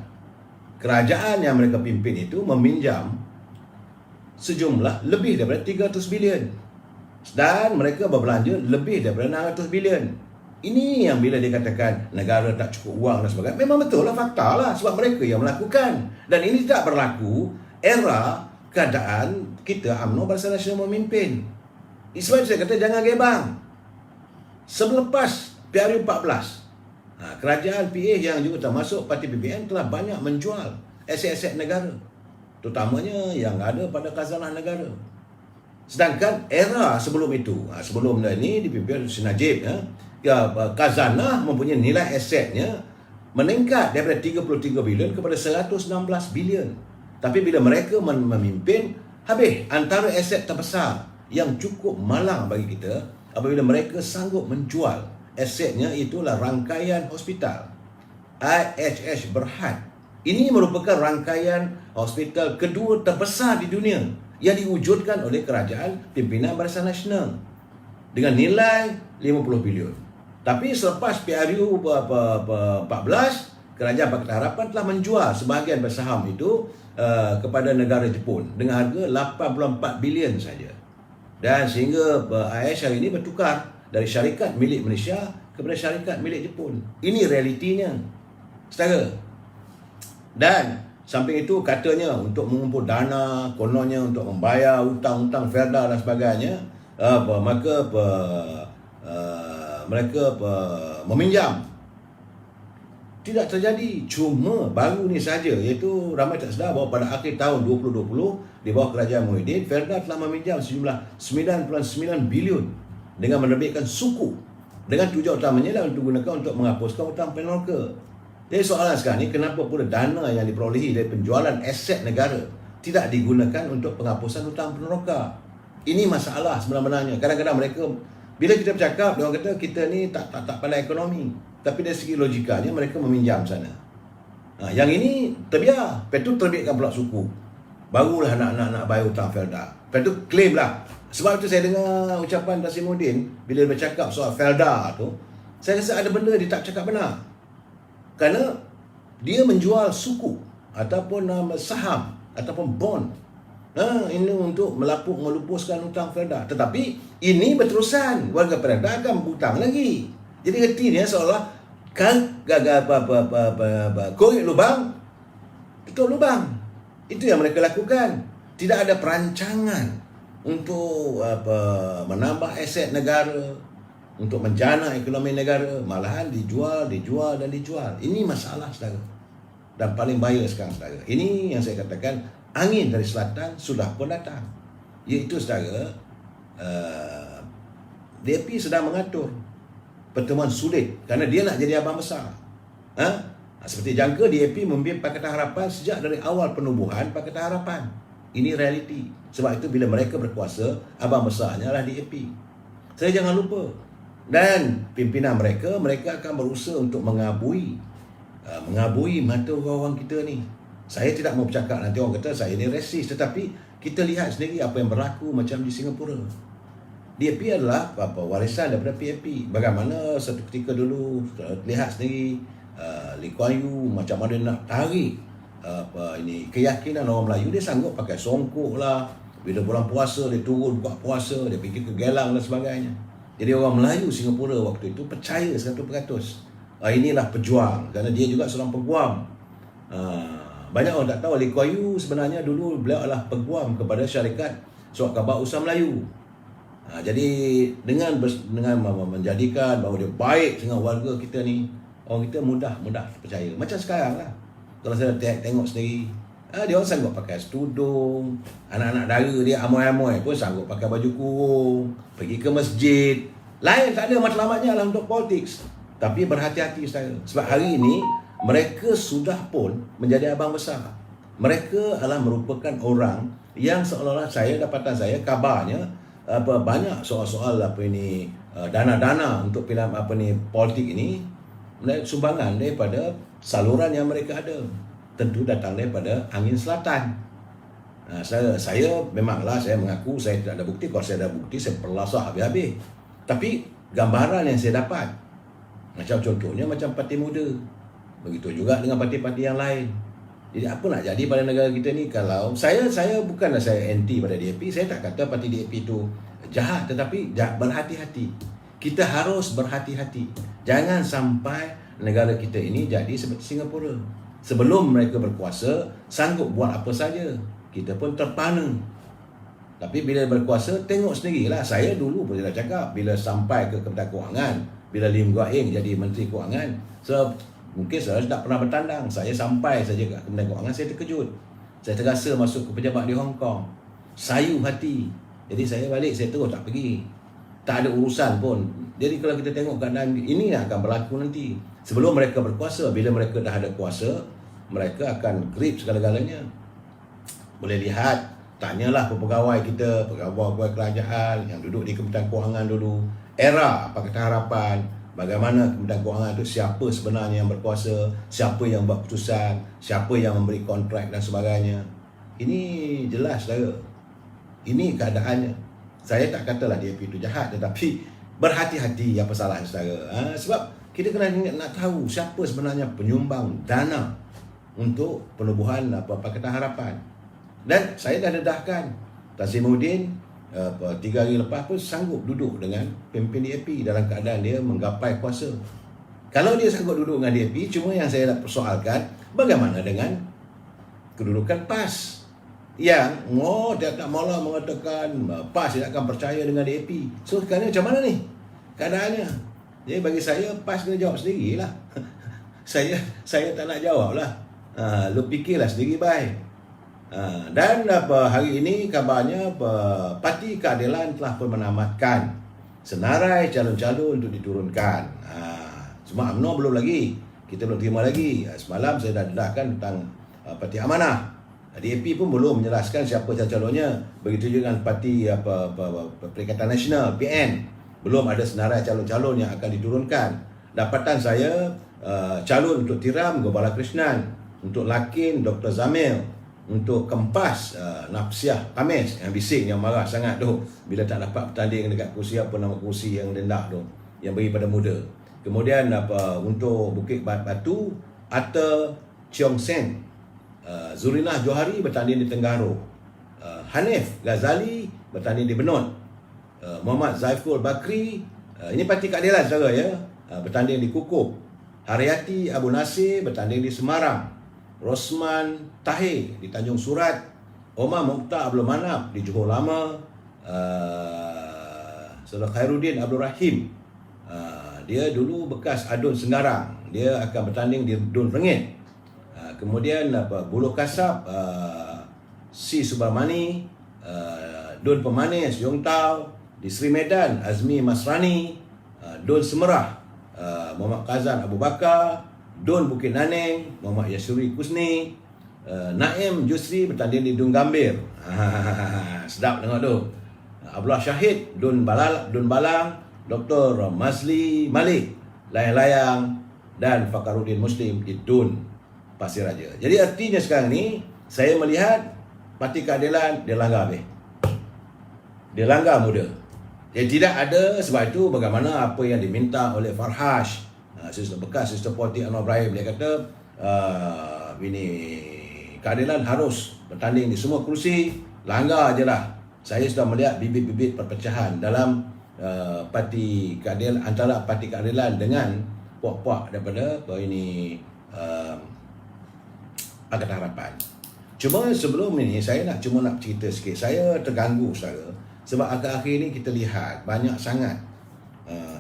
kerajaan yang mereka pimpin itu meminjam sejumlah lebih daripada 300 bilion. Dan mereka berbelanja lebih daripada 600 bilion. Ini yang bila dikatakan negara tak cukup wang dan sebagainya, memang betul lah, fakta lah, sebab mereka yang melakukan. Dan ini tak berlaku era keadaan kita UMNO Barisan Nasional memimpin. Sebab saya kata jangan gebang. Selepas PRU 14, kerajaan PA yang juga termasuk Parti PPN telah banyak menjual aset-aset negara, terutamanya yang ada pada khazanah negara. Sedangkan era sebelum itu, sebelum ini dipimpin Sri Najib, khazanah mempunyai nilai asetnya meningkat daripada 33 bilion kepada 116 bilion. Tapi bila mereka memimpin, habis antara aset terbesar yang cukup malang bagi kita apabila mereka sanggup menjual asetnya, itulah rangkaian hospital IHH Berhad. Ini merupakan rangkaian hospital kedua terbesar di dunia yang diwujudkan oleh kerajaan pimpinan Barisan Nasional dengan nilai 50 bilion. Tapi selepas PRU 14, kerajaan Pakatan Harapan telah menjual sebahagian bersaham itu kepada negara Jepun dengan harga 84 bilion saja. Dan sehingga IHH hari ini bertukar dari syarikat milik Malaysia kepada syarikat milik Jepun. Ini realitinya, saudara. Dan samping itu katanya untuk mengumpul dana, kononnya untuk membayar hutang-hutang Felda dan sebagainya, mereka meminjam. Tidak terjadi. Cuma baru ni saja, iaitu ramai tak sedar bahawa pada akhir tahun 2020 di bawah kerajaan Muhyiddin, Felda telah meminjam sejumlah 9.9 bilion dengan menerbitkan suku, dengan tujuan utamanya adalah untuk digunakan untuk menghapuskan hutang penoloka. Jadi soalan sekarang ni, kenapa pula dana yang diperolehi dari penjualan aset negara tidak digunakan untuk penghapusan hutang peneroka? Ini masalah sebenarnya. Kadang-kadang mereka, bila kita bercakap, mereka kata kita ni tak pandai ekonomi. Tapi dari segi logikanya mereka meminjam sana. Yang ini terbiar. Lepas tu terbitkan pula suku. barulah anak-anak nak bayar hutang Felda. Lepas tu claim lah. Sebab tu saya dengar ucapan Tasimuddin bila dia bercakap soal Felda tu, saya rasa ada benda dia tak cakap benar. Kerana dia menjual suku ataupun saham ataupun bond. Ini untuk melupuskan hutang Felda. Tetapi ini berterusan. Warga Felda akan berhutang lagi. Jadi ertinya seolah kan gagal korek lubang, tutup lubang. Itu yang mereka lakukan. Tidak ada perancangan untuk menambah aset negara, untuk menjana ekonomi negara. Malahan dijual. Ini masalah, saudara. Dan paling bahaya sekarang, saudara. Ini yang saya katakan, angin dari selatan sudah pun datang. Iaitu, saudara, DAP sedang mengatur pertemuan sulit kerana dia nak jadi abang besar. Seperti jangka, DAP membimbing Pakatan Harapan sejak dari awal penubuhan Pakatan Harapan. Ini realiti. Sebab itu bila mereka berkuasa, abang besarnya lah DAP. Saya jangan lupa. Dan pimpinan mereka akan berusaha untuk mengabui mata orang-orang kita ni. Saya tidak mau bercakap nanti orang kata saya ni resis, tetapi kita lihat sendiri apa yang berlaku macam di Singapura. DAP adalah warisan daripada PAP. Bagaimana satu ketika dulu lihat sendiri Lee Kuan Yew macam mana nak tarik keyakinan orang Melayu. Dia sanggup pakai songkok lah, bila bulan puasa dia turun buka puasa, dia pergi ke Gelang dan sebagainya. Jadi orang Melayu Singapura waktu itu percaya 100%. Inilah pejuang, kerana dia juga seorang peguam. Banyak orang tak tahu Lee Kuan Yew sebenarnya dulu beliau adalah peguam kepada syarikat Surat Khabar Usaha Melayu. Jadi dengan menjadikan bahawa dia baik dengan warga kita ni, orang kita mudah percaya. Macam sekarang lah, kalau saya tengok sendiri, dia orang sanggup pakai tudung, anak-anak dara dia amoy-amoy pun sanggup pakai baju kurung, pergi ke masjid. Lain tak ada matlamatnya lah untuk politik. Tapi berhati-hati saya, sebab hari ini mereka sudah pun menjadi abang besar. Mereka adalah merupakan orang yang seolah-olah dapatan saya kabarnya banyak soal-soal dana-dana untuk politik ini sumbangan daripada saluran yang mereka ada. Tentu datang daripada angin selatan. Saya memanglah saya mengaku saya tidak ada bukti. Kalau saya ada bukti saya perlasah habis-habis. Tapi gambaran yang saya dapat, macam contohnya macam parti muda, begitu juga dengan parti-parti yang lain. Jadi apa nak jadi pada negara kita ni? Kalau saya bukanlah saya anti pada DAP. Saya tak kata parti DAP itu jahat, tetapi berhati-hati. Kita harus berhati-hati. Jangan sampai negara kita ini jadi seperti Singapura. Sebelum mereka berkuasa, sanggup buat apa saja. Kita pun terpana. Tapi bila berkuasa, tengok sendirilah. Saya dulu pun dah cakap, bila sampai ke Kementerian Kewangan, bila Lim Guat Eng jadi Menteri Kewangan, mungkin saya tak pernah bertandang. Saya sampai saja ke Kementerian Kewangan, saya terkejut. Saya terasa masuk ke pejabat di Hong Kong. Sayu hati. Jadi saya balik, saya terus tak pergi. Tak ada urusan pun. Jadi kalau kita tengok keadaan ini akan berlaku nanti. Sebelum mereka berkuasa, bila mereka dah ada kuasa, mereka akan grip segala-galanya. Boleh lihat, tanyalah pegawai kita, pegawai kerajaan yang duduk di Kementerian Kewangan dulu, era Pakatan Harapan, bagaimana Kementerian Kewangan itu, siapa sebenarnya yang berkuasa, siapa yang buat keputusan, siapa yang memberi kontrak dan sebagainya. Ini jelas, saudara. Ini keadaannya. Saya tak katalah DAP itu jahat, tetapi berhati-hati apa salahnya, saudara. Sebab kita kena nak tahu siapa sebenarnya penyumbang dana untuk penubuhan Pakatan Harapan. Dan saya dah dedahkan Tasimuddin 3 hari lepas pun sanggup duduk dengan pemimpin DAP dalam keadaan dia menggapai kuasa. Kalau dia sanggup duduk dengan DAP, cuma yang saya nak persoalkan, bagaimana dengan kedudukan PAS yang tak malah mengatakan PAS tidak akan percaya dengan DAP. So sekarang macam mana ni keadaannya? Jadi bagi saya, PAS kena jawab sendirilah. saya tak nak jawab lah. Lu fikirlah sendiri baik. Dan hari ini kabarnya Parti Keadilan telah pun menamatkan senarai calon-calon untuk diturunkan. Cuma UMNO belum lagi. Kita belum terima lagi. Semalam saya dah dedahkan tentang Parti Amanah. DAP pun belum menjelaskan siapa calon-calonnya. Begitu juga dengan Parti Perikatan Nasional PN. Belum ada senarai calon-calon yang akan diturunkan. Dapatan saya calon untuk Tiram Gopala Krishnan, untuk Lakin Dr. Zamil, untuk kempas Nafsiah Khamis yang bising, yang marah sangat tu bila tak dapat bertanding dekat kursi apa nama kursi yang rendah tu, yang bagi pada muda. Kemudian untuk Bukit Batu, Arthur Cheong Sen, Zurinah Johari bertanding di Tenggaro, Hanif Ghazali bertanding di Benut, Muhammad Zaiful Bakri, ini parti keadilan saudara ya, bertanding di Kukup, Haryati Abu Nasir bertanding di Semarang, Rosman Tahir di Tanjung Surat, Omar Mokhtar Abdul Manap di Johor Lama, Saudara Khairuddin Abdul Rahim, dia dulu bekas Adun Senggarang, dia akan bertanding di Dun Rengit. Kemudian Buluh Kasab, Si Subramani, Dun Pemanis Yong Tau, di Sri Medan Azmi Masrani, Dun Semerah Muhammad Kazan Abu Bakar, Dun Bukit Naneng Muhammad Yasuri Kusni, Naim Jusri bertanding di Dun Gambir. Sedap tengok tu. Abdullah Syahid Dun Balang, Dr. Mazli Malik Layang-Layang, dan Fakaruddin Muslim di Dun Pasir Raja. Jadi artinya sekarang ni saya melihat parti keadilan dia langgar habis. Dia langgar muda. Dia tidak ada, sebab itu bagaimana apa yang diminta oleh Farhash, bekas Sistem Politik Anwar Ibrahim, dia kata ini keadilan harus bertanding di semua kursi, langgar je lah. Saya sudah melihat bibit-bibit perpecahan dalam parti keadilan, antara parti keadilan dengan puak-puak daripada Pakatan Harapan. Cuma sebelum ini saya nak cerita sikit. Saya terganggu saudara, sebab akhir-akhir ini kita lihat banyak sangat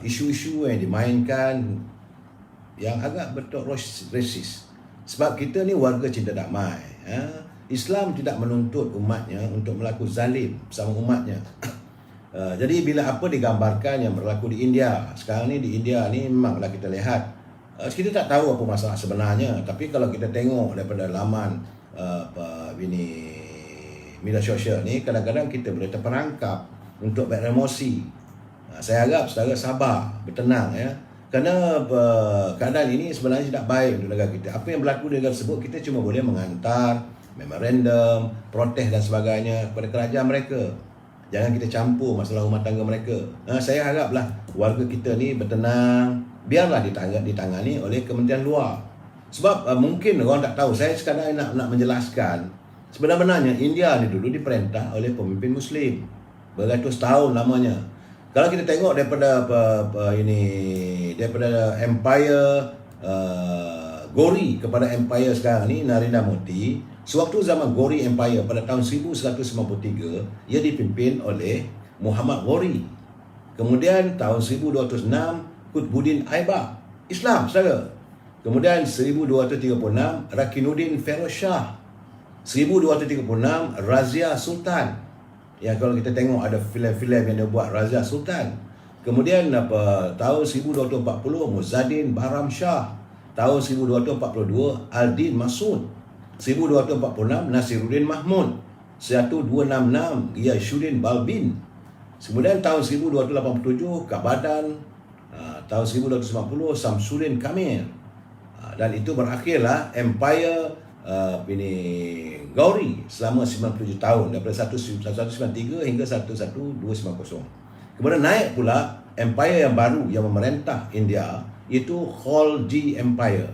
isu-isu yang dimainkan yang agak betul rasis. Sebab kita ni warga cinta damai. Islam tidak menuntut umatnya untuk melakukan zalim sama umatnya. Jadi bila apa digambarkan yang berlaku di India, sekarang ni di India ni memanglah kita lihat, kita tak tahu apa masalah sebenarnya, tapi kalau kita tengok daripada laman media sosial ni, kadang-kadang kita boleh terperangkap untuk beremosi. Saya harap saudara sabar, bertenang ya. Kerana keadaan ini sebenarnya tidak baik untuk negara kita. Apa yang berlaku di negara tersebut, kita cuma boleh mengantar memorandum, protes dan sebagainya kepada kerajaan mereka. Jangan kita campur masalah rumah tangga mereka. Saya haraplah warga kita ni bertenang, biarlah ditangani oleh Kementerian Luar. Sebab mungkin orang tak tahu, saya sekadar nak menjelaskan, sebenarnya India ni dulu diperintah oleh pemimpin Muslim beratus tahun lamanya. Kalau kita tengok daripada Empire Gori kepada Empire sekarang ni Narendra Modi, sewaktu zaman Gori Empire pada tahun 1193, ia dipimpin oleh Muhammad Gori. Kemudian tahun 1206 Qutbuddin Aibak, Islam saudara. Kemudian 1236 Rakinuddin Feroz Shah, 1236 Razia Sultan. Ya, kalau kita tengok ada filem-filem yang dia buat Razia Sultan. Kemudian tahun 1240 Muzaddin Bahram Shah, tahun 1242 Aldin Masud, 1246 Nasiruddin Mahmud, 1266 Ghiyasyuddin Balbin. Kemudian tahun 1287 Kabadan, tahun 1290 Samsuddin Kamil. Dan itu berakhirlah Empire Gauri selama 97 tahun, daripada 1193 hingga 1290. Kemudian naik pula Empire yang baru yang memerintah India, iaitu Khalji Empire.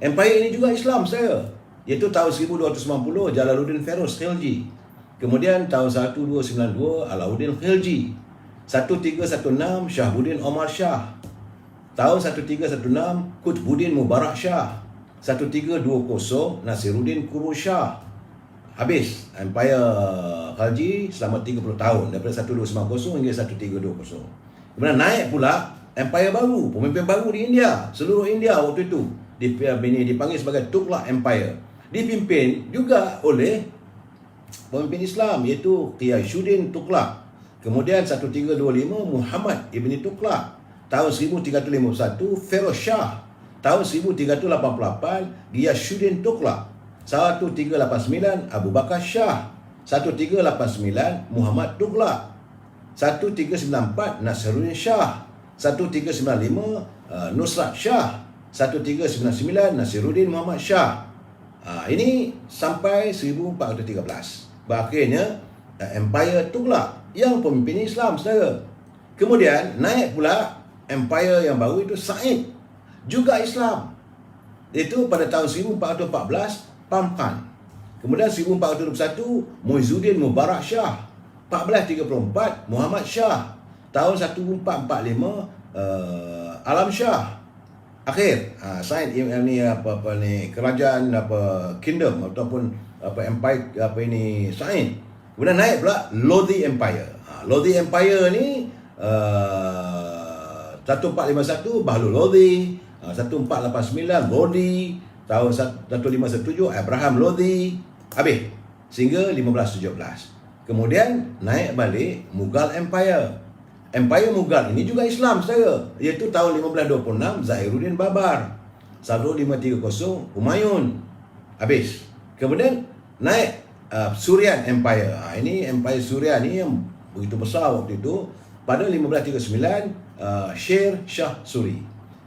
Empire ini juga Islam saya, iaitu tahun 1290 Jalaluddin Feroz Khilji. Kemudian tahun 1292 Alauddin Khilji. 1316 Shahbuddin Omar Shah. Tahun 1316 Qutbuddin Mubarak Shah. 1320 Nasiruddin Quruz Shah. Habis Empire Khalji selama 30 tahun, daripada 1290 hingga 1320. Kemudian naik pula Empire baru, pemimpin baru di India, seluruh India waktu itu dipanggil sebagai Tughlaq Empire. Dipimpin juga oleh pemimpin Islam, iaitu Ghiyasyuddin Tughlaq. Kemudian 1325 Muhammad Ibni Tughlaq. Tahun 1351 Feroz Shah. Tahun 1388 Ghiyasyuddin Tughlaq. 1389 Abu Bakar Shah. 1389 Muhammad Tughlaq. 1394 Nasruddin Shah. 1395 Nusrat Shah. 1399 Nasiruddin Muhammad Shah. Ini sampai 1413. Berakhirnya Empire Tughlaq yang pemimpin Islam, saudara. Kemudian naik pula Empire yang baru itu Said, juga Islam. Itu pada tahun 1414 Pampan. Kemudian 1421 Muizzuddin Mubarak Shah. 1434 Muhammad Shah. Tahun 1445 Alam Shah. Akhir Said ni kerajaan kingdom ataupun empire Said. Kemudian naik pula Lodhi Empire. Lodhi Empire ni 1451 Bahlul Lodhi, 1489 Lodhi, tahun 1517 Abraham Lodhi, habis sehingga 1517. Kemudian naik balik Mughal Empire. Empire Mughal ini juga Islam, saudara, iaitu tahun 1526 Zahiruddin Babar, 1530 Humayun, habis. Kemudian naik Surian Empire. Ini Empire Surian ni yang begitu besar waktu itu. Pada 1539 Sher Shah Suri.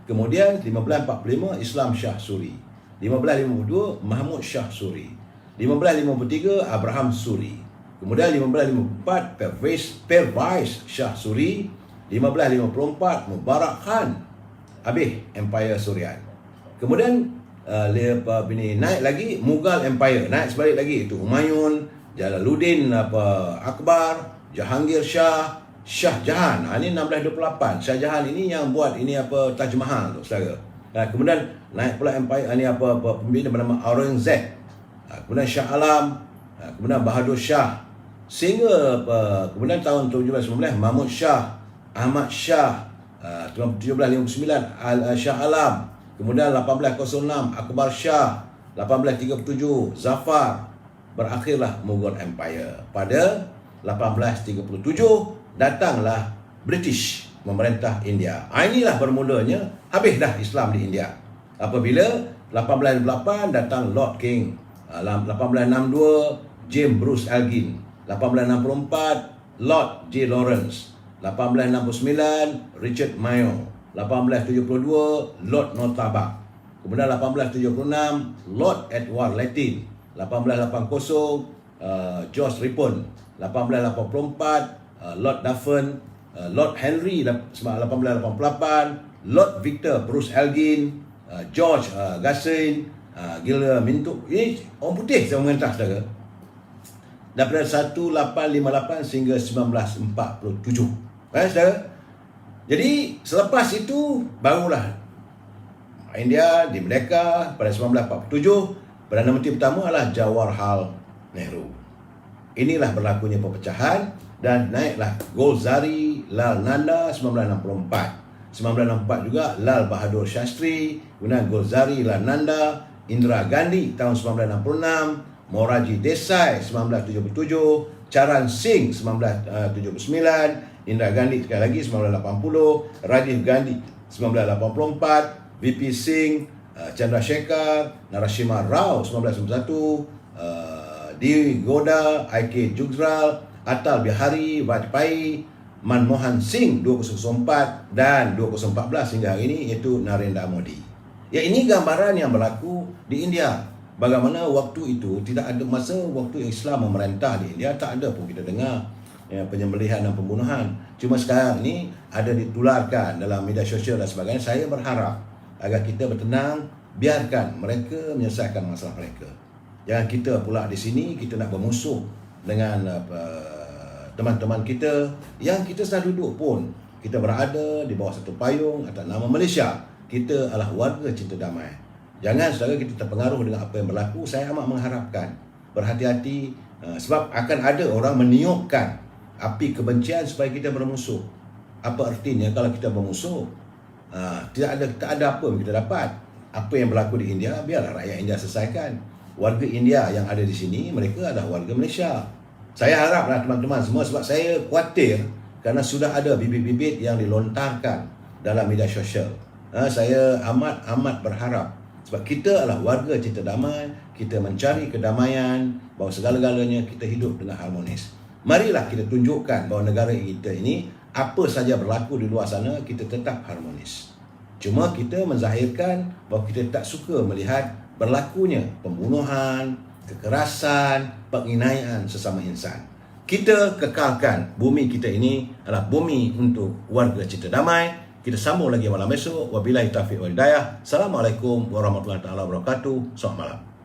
Kemudian 1545 Islam Shah Suri. 1552 Mahmud Shah Suri. 1553 Abraham Suri. Kemudian 1554 Pervez Shah Suri. 1554 Mubarak Khan. Habis Empire Surian. Kemudian naik lagi Mughal Empire, naik sebalik lagi itu Humayun, Jalaluddin Akbar, Jahangir Shah, Shah Jahan. Ini 1628. Shah Jahan ini yang buat ini Taj Mahal tu, saudara. Kemudian naik pula Empire ini pemimpin bernama Aurangzeb. Kemudian Shah Alam, kemudian Bahadur Shah. Sehingga kemudian tahun 1719 Mahmud Shah, Ahmad Shah, 1759 Shah Alam. Kemudian 1806 Akbar Shah, 1837 Zafar. Berakhirlah Mughal Empire. Pada 1837 datanglah British memerintah India. Inilah bermulanya habis dah Islam di India. Apabila 1828 datang Lord King, 1862 James Bruce Elgin, 1864 Lord J. Lawrence, 1869 Richard Mayo, 1872 Lord Notabak. Kemudian 1876 Lord Edward Latin, 1880 George Ripon, 1884 Lord Dufferin, Lord Henry 1888, Lord Victor Bruce Elgin, George Gassein, Gilbert Mintuk. Ini orang putih yang memerintah, saudara, daripada 1858 sehingga 1947. Saudara. Jadi selepas itu barulah India dimerdeka pada 1947. Perdana Menteri pertama adalah Jawaharlal Nehru. Inilah berlakunya perpecahan dan naiklah Golzari Lal Nanda 1964. 1964 juga Lal Bahadur Shastri, kemudian Golzari Lal Nanda, Indira Gandhi tahun 1966, Moraji Desai 1977, Charan Singh 1979, Indira Gandhi sekali lagi 1980, Rajiv Gandhi 1984, VP Singh, Chandrasekhar, Narasimha Rao 1991, Devi Goda, I.K. Jugral, Atal Bihari Vajpayee, Manmohan Singh 2004 dan 2014 hingga hari ini, iaitu Narendra Modi. Ya, ini gambaran yang berlaku di India. Bagaimana waktu itu tidak ada masa waktu Islam memerintah di India, tak ada pun kita dengar penyembelihan dan pembunuhan. Cuma sekarang ni ada ditularkan dalam media sosial dan sebagainya. Saya berharap agar kita bertenang, biarkan mereka menyelesaikan masalah mereka. Jangan kita pula di sini kita nak bermusuh dengan teman-teman kita yang kita sedang duduk pun. Kita berada di bawah satu payung atas nama Malaysia. Kita adalah warga cinta damai. Jangan saudara kita terpengaruh dengan apa yang berlaku. Saya amat mengharapkan berhati-hati, sebab akan ada orang meniupkan api kebencian supaya kita bermusuh. Apa artinya kalau kita bermusuh? Tak ada apa yang kita dapat. Apa yang berlaku di India, biarlah rakyat India selesaikan. Warga India yang ada di sini, mereka adalah warga Malaysia. Saya haraplah teman-teman semua, sebab saya khawatir kerana sudah ada bibit-bibit yang dilontarkan dalam media sosial. Saya amat berharap, sebab kita adalah warga cinta damai, kita mencari kedamaian, bahawa segala-galanya kita hidup dengan harmonis. Marilah kita tunjukkan bahawa negara kita ini, apa saja berlaku di luar sana, kita tetap harmonis. Cuma kita menzahirkan bahawa kita tak suka melihat berlakunya pembunuhan, kekerasan, penginayaan sesama insan. Kita kekalkan bumi kita ini adalah bumi untuk warga cipta damai. Kita sambung lagi malam esok. Wabillahi taufiq wal hidayah. Assalamualaikum warahmatullahi wabarakatuh. Selamat malam.